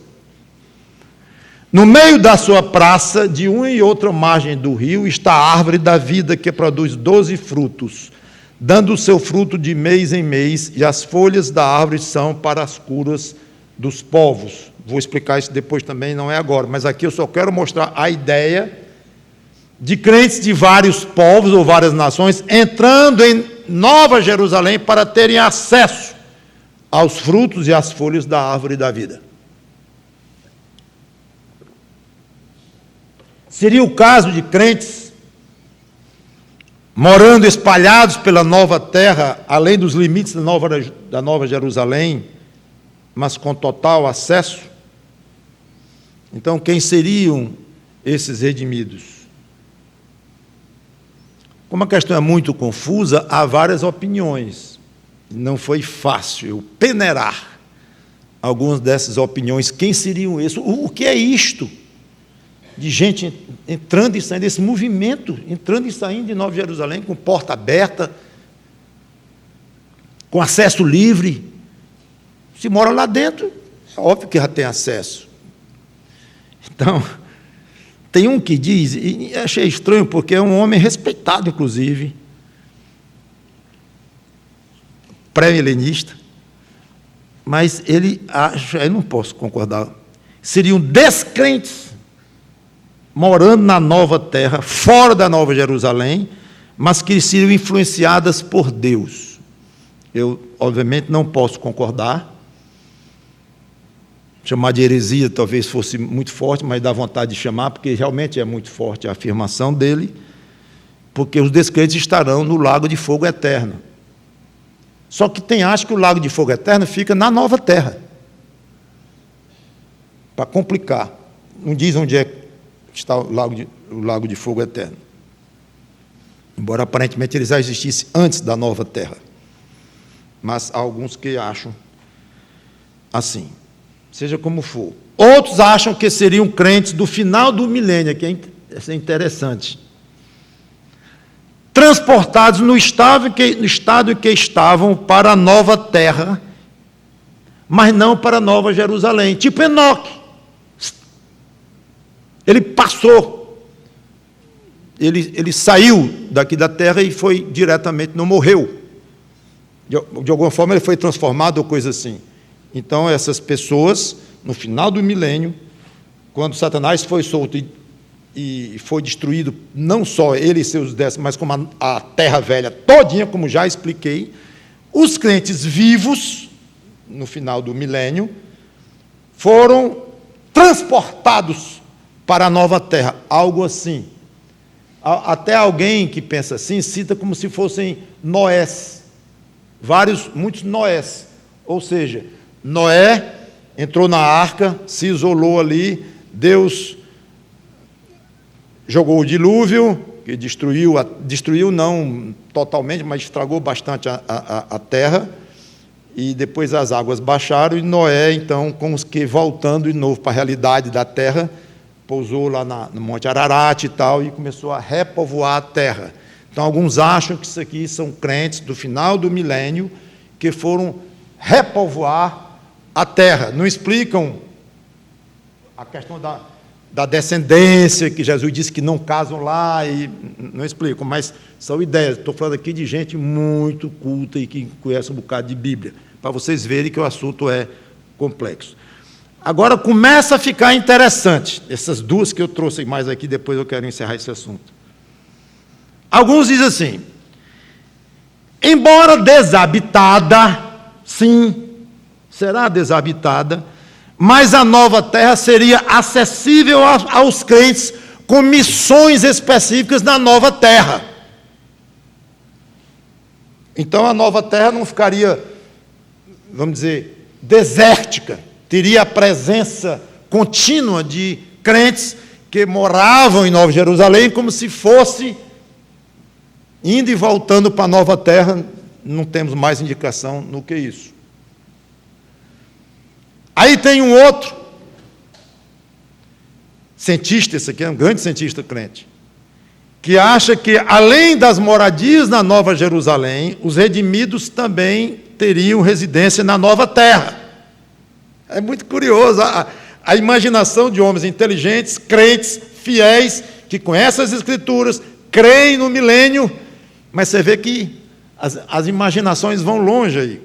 No meio da sua praça, de uma e outra margem do rio, está a árvore da vida, que produz 12 frutos, dando o seu fruto de mês em mês, e as folhas da árvore são para as curas dos povos. Vou explicar isso depois também, não é agora, mas aqui eu só quero mostrar a ideia de crentes de vários povos ou várias nações entrando em Nova Jerusalém para terem acesso aos frutos e às folhas da árvore da vida. Seria o caso de crentes morando espalhados pela nova terra, além dos limites da Nova Jerusalém, mas com total acesso? Então, quem seriam esses redimidos? Como a questão é muito confusa, há várias opiniões. Não foi fácil eu peneirar algumas dessas opiniões. Quem seriam esses? O que é isto? De gente entrando e saindo, desse movimento, entrando e saindo de Nova Jerusalém, com porta aberta, com acesso livre. Se mora lá dentro, é óbvio que já tem acesso. Então, tem um que diz, e achei estranho, porque é um homem respeitado, inclusive, pré-milenista, mas ele acha, eu não posso concordar, seriam descrentes, morando na nova terra, fora da Nova Jerusalém, mas que seriam influenciadas por Deus. Eu, obviamente, não posso concordar. Chamar de heresia talvez fosse muito forte, mas dá vontade de chamar, porque realmente é muito forte a afirmação dele, porque os descrentes estarão no lago de fogo eterno. Só que tem acha que o lago de fogo eterno fica na nova terra. Para complicar. Não diz onde é está o lago de fogo eterno. Embora aparentemente ele já existisse antes da nova terra. Mas há alguns que acham assim. Seja como for. Outros acham que seriam crentes do final do milênio, que é interessante. Transportados no estado em que estavam para a nova terra, mas não para a Nova Jerusalém. Tipo Enoque. Ele passou, ele saiu daqui da terra e foi diretamente, não morreu. De alguma forma ele foi transformado ou coisa assim. Então essas pessoas, no final do milênio, quando Satanás foi solto e foi destruído, não só ele e seus 10, mas como a terra velha todinha, como já expliquei, os crentes vivos, no final do milênio, foram transportados para a nova terra, algo assim. Até alguém que pensa assim, cita como se fossem Noés, muitos Noés, ou seja, Noé entrou na arca, se isolou ali, Deus jogou o dilúvio, que destruiu não totalmente, mas estragou bastante a terra, e depois as águas baixaram, e Noé, então, com os que voltando de novo para a realidade da terra, pousou lá no Monte Ararat e tal, e começou a repovoar a terra. Então, alguns acham que isso aqui são crentes do final do milênio, que foram repovoar a terra. Não explicam a questão da descendência, que Jesus disse que não casam lá, e não explicam, mas são ideias. Estou falando aqui de gente muito culta e que conhece um bocado de Bíblia, para vocês verem que o assunto é complexo. Agora começa a ficar interessante, essas duas que eu trouxe mais aqui, depois eu quero encerrar esse assunto. Alguns dizem assim, embora desabitada, sim, será desabitada, mas a nova terra seria acessível aos crentes com missões específicas na nova terra. Então a nova terra não ficaria, vamos dizer, desértica, teria a presença contínua de crentes que moravam em Nova Jerusalém, como se fosse indo e voltando para a nova terra. Não temos mais indicação no que isso. Aí tem um outro cientista, esse aqui é um grande cientista crente, que acha que, além das moradias na Nova Jerusalém, os redimidos também teriam residência na nova terra. É muito curioso a imaginação de homens inteligentes, crentes, fiéis, que conhecem as Escrituras, creem no milênio, mas você vê que as imaginações vão longe aí.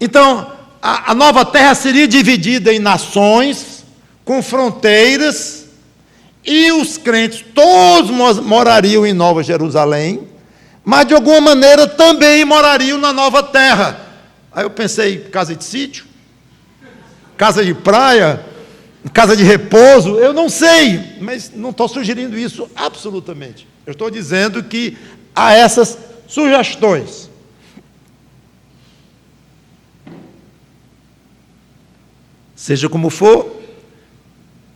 Então, a nova terra seria dividida em nações, com fronteiras, e os crentes todos morariam em Nova Jerusalém, mas de alguma maneira também morariam na nova terra. Aí eu pensei, casa de sítio? Casa de praia? Casa de repouso? Eu não sei, mas não estou sugerindo isso absolutamente. Eu estou dizendo que há essas sugestões. Seja como for,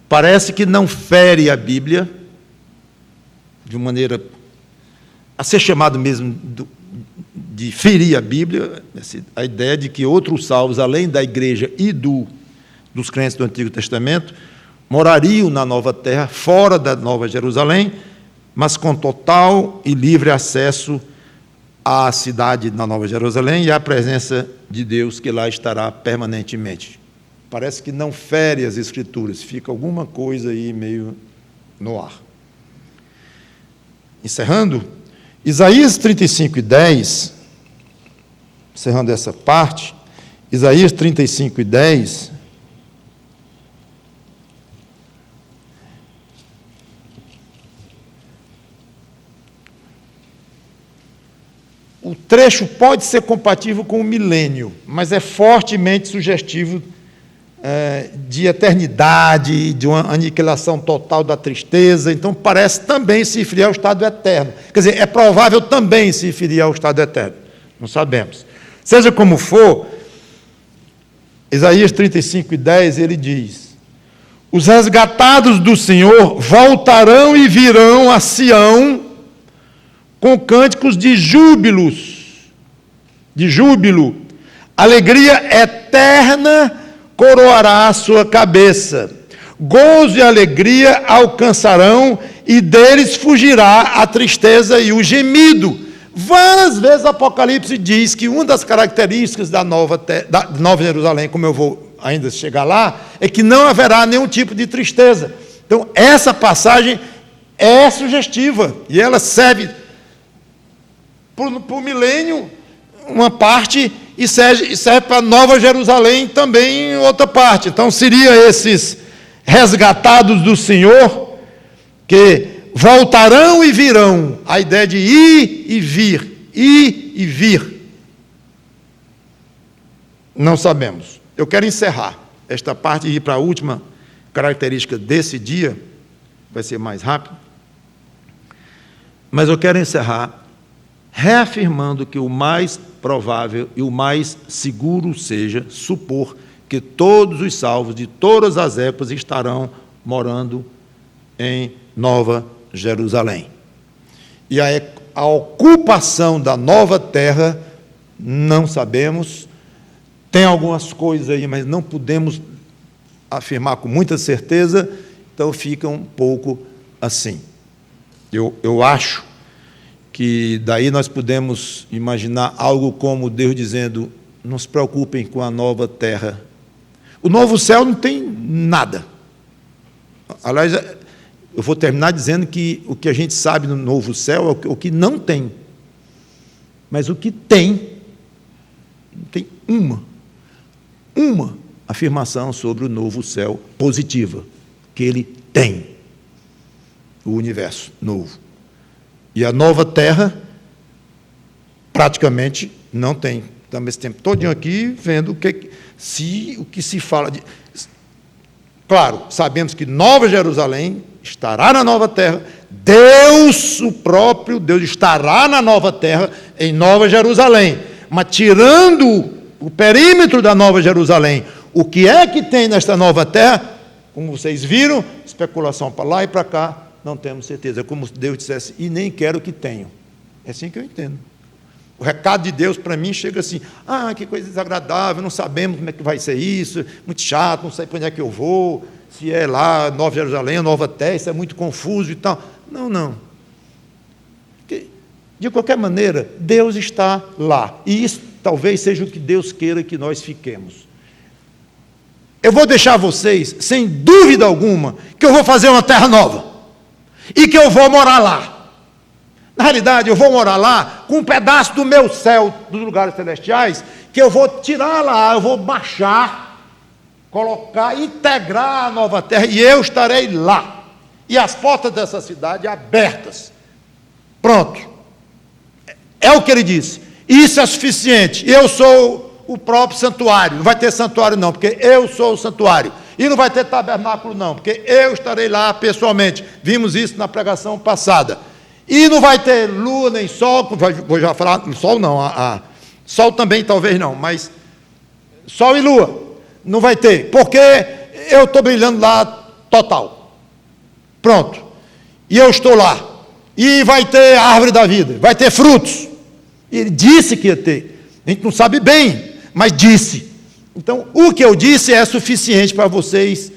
parece que não fere a Bíblia, de maneira a ser chamado mesmo de ferir a Bíblia, a ideia de que outros salvos, além da igreja e dos crentes do Antigo Testamento, morariam na nova terra, fora da Nova Jerusalém, mas com total e livre acesso à cidade da Nova Jerusalém e à presença de Deus que lá estará permanentemente. Parece que não fere as Escrituras, fica alguma coisa aí meio no ar. Encerrando, Isaías 35:10, encerrando essa parte, Isaías 35:10, o trecho pode ser compatível com o milênio, mas é fortemente sugestivo de eternidade, de uma aniquilação total da tristeza. Então parece também se referir ao estado eterno. Quer dizer, é provável também se referir ao estado eterno. Não sabemos. Seja como for, Isaías 35:10, ele diz: os resgatados do Senhor voltarão e virão a Sião com cânticos de júbilo, alegria eterna coroará a sua cabeça, gozo e alegria alcançarão, e deles fugirá a tristeza e o gemido. Várias vezes o Apocalipse diz que uma das características da Nova Jerusalém, como eu vou ainda chegar lá, é que não haverá nenhum tipo de tristeza. Então, essa passagem é sugestiva, e ela serve para o milênio, uma parte, e serve para Nova Jerusalém também, outra parte. Então, seria esses resgatados do Senhor, que voltarão e virão, a ideia de ir e vir. Não sabemos. Eu quero encerrar esta parte e ir para a última característica desse dia, vai ser mais rápido, mas eu quero encerrar reafirmando que o mais provável e o mais seguro seja supor que todos os salvos de todas as épocas estarão morando em Nova Jerusalém. E a ocupação da nova terra, não sabemos, tem algumas coisas aí, mas não podemos afirmar com muita certeza, então fica um pouco assim. Eu acho que daí nós podemos imaginar algo como Deus dizendo: não se preocupem com a nova terra. O novo céu não tem nada. Aliás, eu vou terminar dizendo que o que a gente sabe no novo céu é o que não tem. Mas o que tem uma afirmação sobre o novo céu positiva, que ele tem o universo novo. E a nova terra, praticamente, não tem. Estamos esse tempo todinho aqui vendo o que se fala de... Claro, sabemos que Nova Jerusalém estará na nova terra, Deus, o próprio Deus, estará na nova terra, em Nova Jerusalém. Mas tirando o perímetro da Nova Jerusalém, o que é que tem nesta nova terra, Como vocês viram, especulação para lá e para cá, não temos certeza. É como se Deus dissesse, e nem quero que tenham. É assim que eu entendo. O recado de Deus para mim chega assim, que coisa desagradável, não sabemos como é que vai ser isso, muito chato, não sei para onde é que eu vou, se é lá, Nova Jerusalém, Nova Terra, isso é muito confuso e tal. Não. De qualquer maneira, Deus está lá. E isso talvez seja o que Deus queira que nós fiquemos. Eu vou deixar vocês, sem dúvida alguma, que eu vou fazer uma terra nova. E que eu vou morar lá. Na realidade, eu vou morar lá com um pedaço do meu céu, dos lugares celestiais, que eu vou tirar lá, eu vou baixar, colocar, integrar a nova terra, e eu estarei lá. E as portas dessa cidade abertas. Pronto. É o que ele disse. Isso é suficiente. Eu sou o próprio santuário. Não vai ter santuário não, porque eu sou o santuário. E não vai ter tabernáculo não, porque eu estarei lá pessoalmente. Vimos isso na pregação passada. E não vai ter lua nem sol, vou já falar, sol não, sol também talvez não, mas sol e lua não vai ter, porque eu estou brilhando lá total. Pronto. E eu estou lá. E vai ter a árvore da vida, vai ter frutos. Ele disse que ia ter. A gente não sabe bem, mas disse. Então, o que eu disse é suficiente para vocês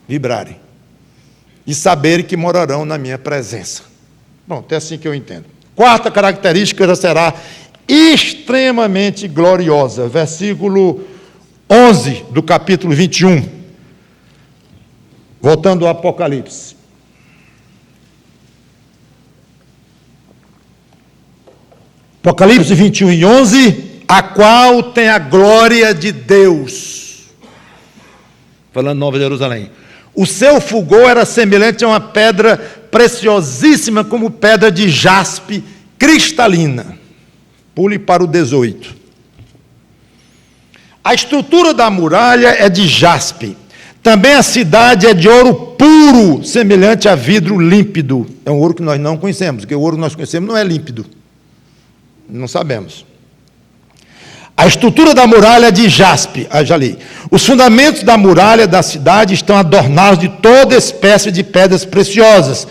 vibrarem e saberem que morarão na minha presença. Pronto, é assim que eu entendo. Quarta característica será extremamente gloriosa. Versículo 11 do capítulo 21. Voltando ao Apocalipse. Apocalipse 21 e 11, a qual tem a glória de Deus. Falando Nova Jerusalém. O seu fulgor era semelhante a uma pedra preciosíssima, como pedra de jaspe cristalina. Pule para o 18. A estrutura da muralha é de jaspe. Também a cidade é de ouro puro, semelhante a vidro límpido. É um ouro que nós não conhecemos, porque o ouro que nós conhecemos não é límpido. Não sabemos. A estrutura da muralha é de jaspe, já li. Os fundamentos da muralha da cidade estão adornados de toda espécie de pedras preciosas.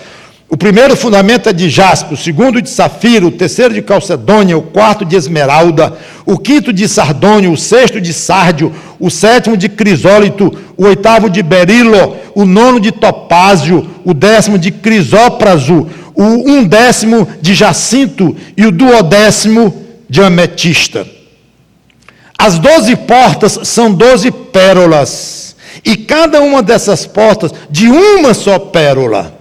O primeiro fundamento é de jaspe, o segundo de safiro, o terceiro de calcedônia, o quarto de esmeralda, o quinto de sardônio, o sexto de sárdio, o sétimo de crisólito, o oitavo de berilo, o nono de topázio, o 10º de crisópraso, o 11º de jacinto e o 12º de ametista. As 12 portas são 12 pérolas, e cada uma dessas portas de uma só pérola.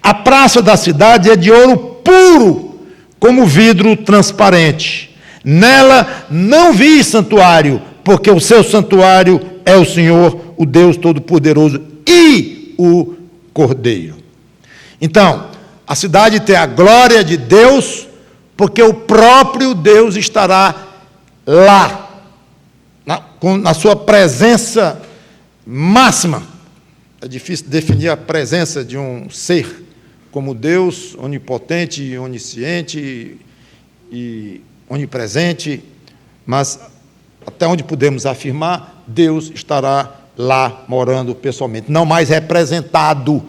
A praça da cidade é de ouro puro, como vidro transparente. Nela não vi santuário, porque o seu santuário é o Senhor, o Deus Todo-Poderoso e o Cordeiro. Então, a cidade tem a glória de Deus, porque o próprio Deus estará lá, na sua presença máxima. É difícil definir a presença de um ser como Deus, onipotente, onisciente e onipresente, mas até onde podemos afirmar, Deus estará lá morando pessoalmente, não mais representado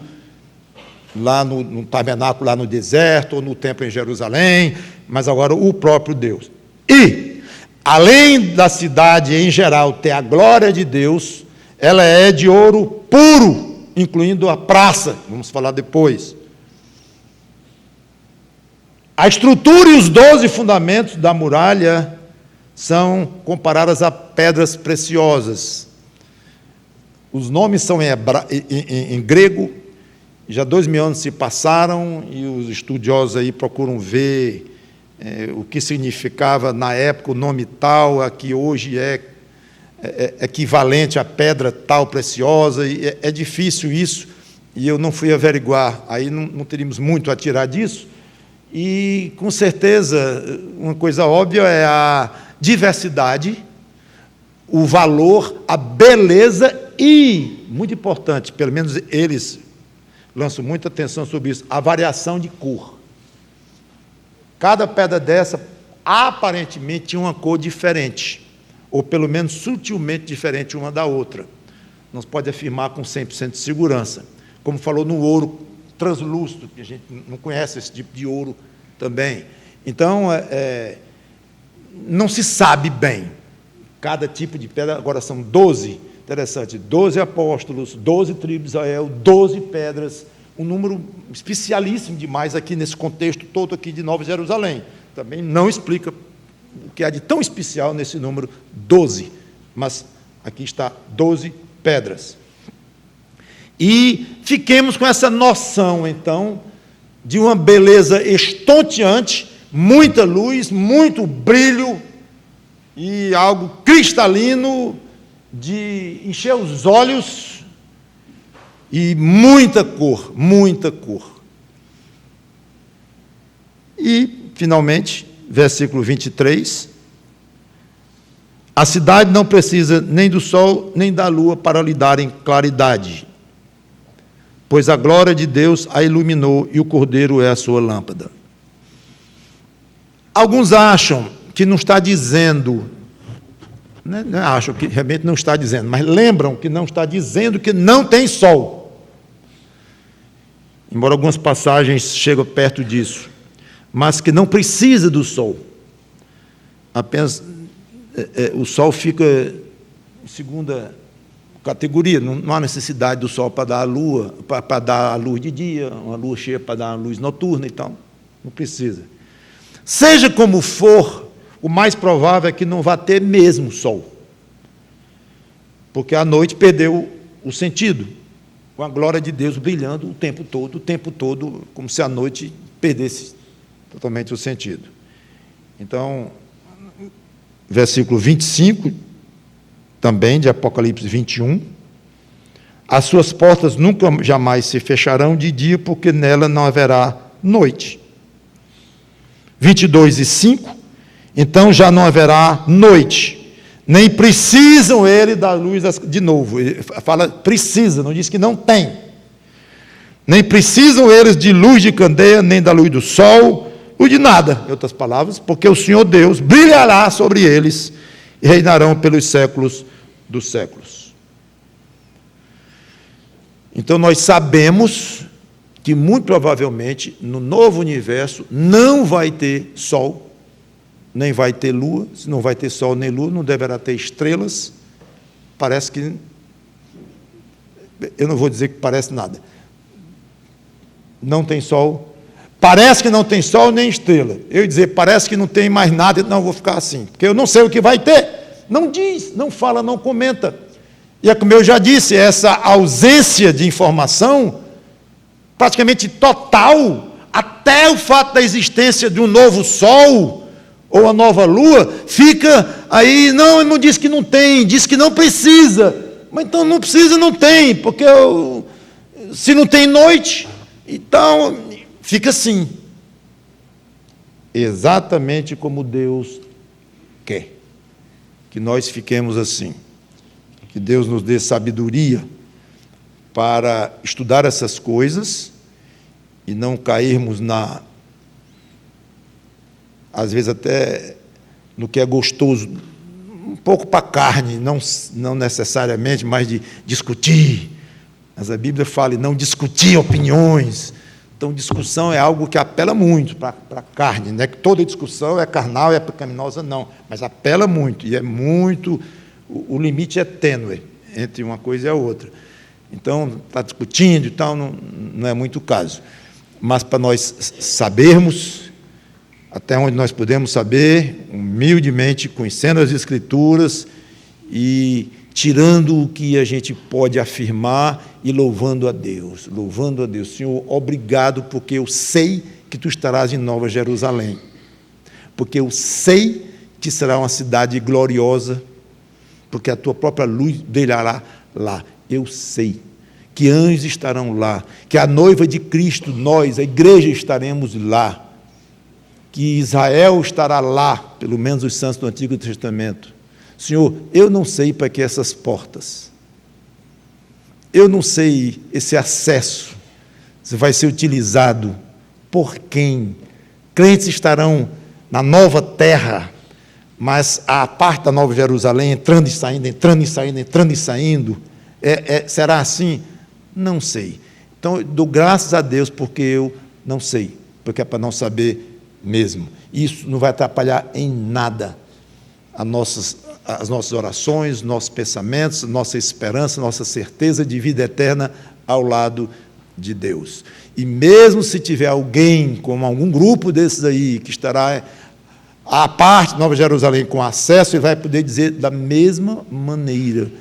lá no tabernáculo, lá no deserto, ou no templo em Jerusalém, mas agora o próprio Deus. E, além da cidade em geral ter a glória de Deus, ela é de ouro puro, incluindo a praça, vamos falar depois. A estrutura e os 12 fundamentos da muralha são comparadas a pedras preciosas. Os nomes são em grego, já 2000 anos se passaram, e os estudiosos aí procuram ver o que significava na época o nome tal, a que hoje é equivalente à pedra tal preciosa, e é difícil isso, e eu não fui averiguar, aí não teríamos muito a tirar disso, e com certeza uma coisa óbvia é a diversidade, o valor, a beleza e, muito importante, pelo menos eles lançam muita atenção sobre isso, a variação de cor. Cada pedra dessa, aparentemente, tinha uma cor diferente, ou pelo menos sutilmente diferente uma da outra. não se pode afirmar com 100% de segurança. Como falou no ouro translúcido, que a gente não conhece esse tipo de ouro também. Então, não se sabe bem cada tipo de pedra. Agora são 12, interessante, 12 apóstolos, 12 tribos de Israel, 12 pedras, um número especialíssimo demais aqui nesse contexto todo aqui de Nova Jerusalém. Também não explica o que há de tão especial nesse número 12, mas aqui está 12 pedras. E fiquemos com essa noção, então, de uma beleza estonteante, muita luz, muito brilho e algo cristalino de encher os olhos e muita cor, muita cor. E, finalmente, versículo 23, a cidade não precisa nem do sol nem da lua para lhe darem claridade, pois a glória de Deus a iluminou e o Cordeiro é a sua lâmpada. Alguns acham que não está dizendo, acham que realmente não está dizendo, mas lembram que não está dizendo que não tem sol. Embora algumas passagens cheguem perto disso, mas que não precisa do sol. Apenas o sol fica em segunda categoria, não há necessidade do sol para dar a lua, para dar a luz de dia, uma lua cheia para dar a luz noturna, então não precisa. Seja como for, o mais provável é que não vá ter mesmo sol, porque a noite perdeu o sentido, com a glória de Deus brilhando o tempo todo, como se a noite perdesse totalmente o sentido. Então, versículo 25, também de Apocalipse 21, as suas portas nunca jamais se fecharão de dia, porque nela não haverá noite. 22 e 5, então já não haverá noite, nem precisam ele da luz, de novo, ele fala precisa, não diz que não tem, nem precisam eles de luz de candeia, nem da luz do sol, luz de nada, em outras palavras, porque o Senhor Deus brilhará sobre eles e reinarão pelos séculos dos séculos. Então nós sabemos que muito provavelmente no novo universo não vai ter sol, nem vai ter lua. Se não vai ter sol nem lua, não deverá ter estrelas. Parece que, eu não vou dizer que parece nada, não tem sol, parece que não tem sol nem estrela. Eu ia dizer, parece que não tem mais nada, então eu vou ficar assim, porque eu não sei o que vai ter. Não diz, não fala, não comenta. E é como eu já disse, essa ausência de informação praticamente total, até o fato da existência de um novo sol ou a nova lua, fica aí, não diz que não tem, diz que não precisa. Mas então não precisa, não tem, porque se não tem noite, então fica assim. Exatamente como Deus quer que nós fiquemos assim. Que Deus nos dê sabedoria para estudar essas coisas e não cairmos às vezes até no que é gostoso, um pouco para a carne, não necessariamente, mas de discutir. Mas a Bíblia fala em não discutir opiniões. Então, discussão é algo que apela muito para a carne, não é que toda discussão é carnal, é pecaminosa, não, mas apela muito, e é muito, o limite é tênue entre uma coisa e a outra. Então, está discutindo e tal, não é muito o caso. Mas para nós sabermos, até onde nós podemos saber, humildemente, conhecendo as Escrituras e tirando o que a gente pode afirmar e louvando a Deus. Louvando a Deus. Senhor, obrigado, porque eu sei que Tu estarás em Nova Jerusalém. Porque eu sei que será uma cidade gloriosa, porque a Tua própria luz brilhará lá. Eu sei que anjos estarão lá, que a noiva de Cristo, nós, a igreja, estaremos lá, que Israel estará lá, pelo menos os santos do Antigo Testamento. Senhor, eu não sei para que essas portas, eu não sei esse acesso, se vai ser utilizado por quem. Crentes estarão na nova terra, mas a parte da Nova Jerusalém, entrando e saindo, entrando e saindo, entrando e saindo. Será assim? Não sei. Então, eu dou graças a Deus porque eu não sei, porque é para não saber mesmo. Isso não vai atrapalhar em nada as nossas orações, nossos pensamentos, nossa esperança, nossa certeza de vida eterna ao lado de Deus. E mesmo se tiver alguém, como algum grupo desses aí, que estará à parte de Nova Jerusalém com acesso, ele vai poder dizer da mesma maneira: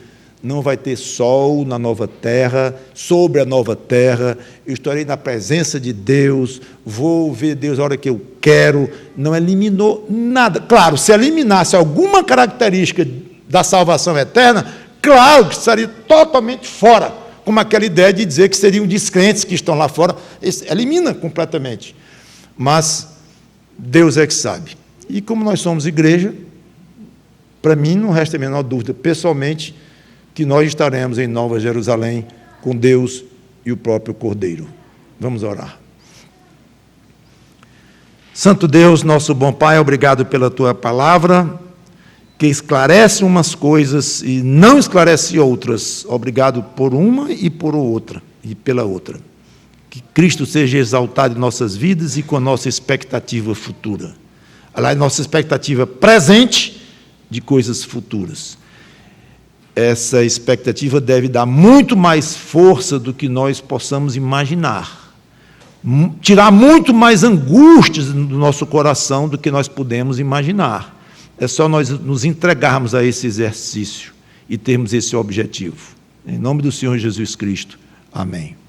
não vai ter sol na nova terra, sobre a nova terra, eu estarei na presença de Deus, vou ver Deus a hora que eu quero. Não eliminou nada. Claro, se eliminasse alguma característica da salvação eterna, claro que estaria totalmente fora, como aquela ideia de dizer que seriam descrentes que estão lá fora, elimina completamente. Mas Deus é que sabe. E como nós somos igreja, para mim não resta a menor dúvida, pessoalmente, que nós estaremos em Nova Jerusalém com Deus e o próprio Cordeiro. Vamos orar. Santo Deus, nosso bom Pai, obrigado pela Tua palavra, que esclarece umas coisas e não esclarece outras. Obrigado por uma e por outra, e pela outra. Que Cristo seja exaltado em nossas vidas e com a nossa expectativa futura. Aliás, nossa expectativa presente de coisas futuras. Essa expectativa deve dar muito mais força do que nós possamos imaginar, tirar muito mais angústias do nosso coração do que nós podemos imaginar. É só nós nos entregarmos a esse exercício e termos esse objetivo. Em nome do Senhor Jesus Cristo. Amém.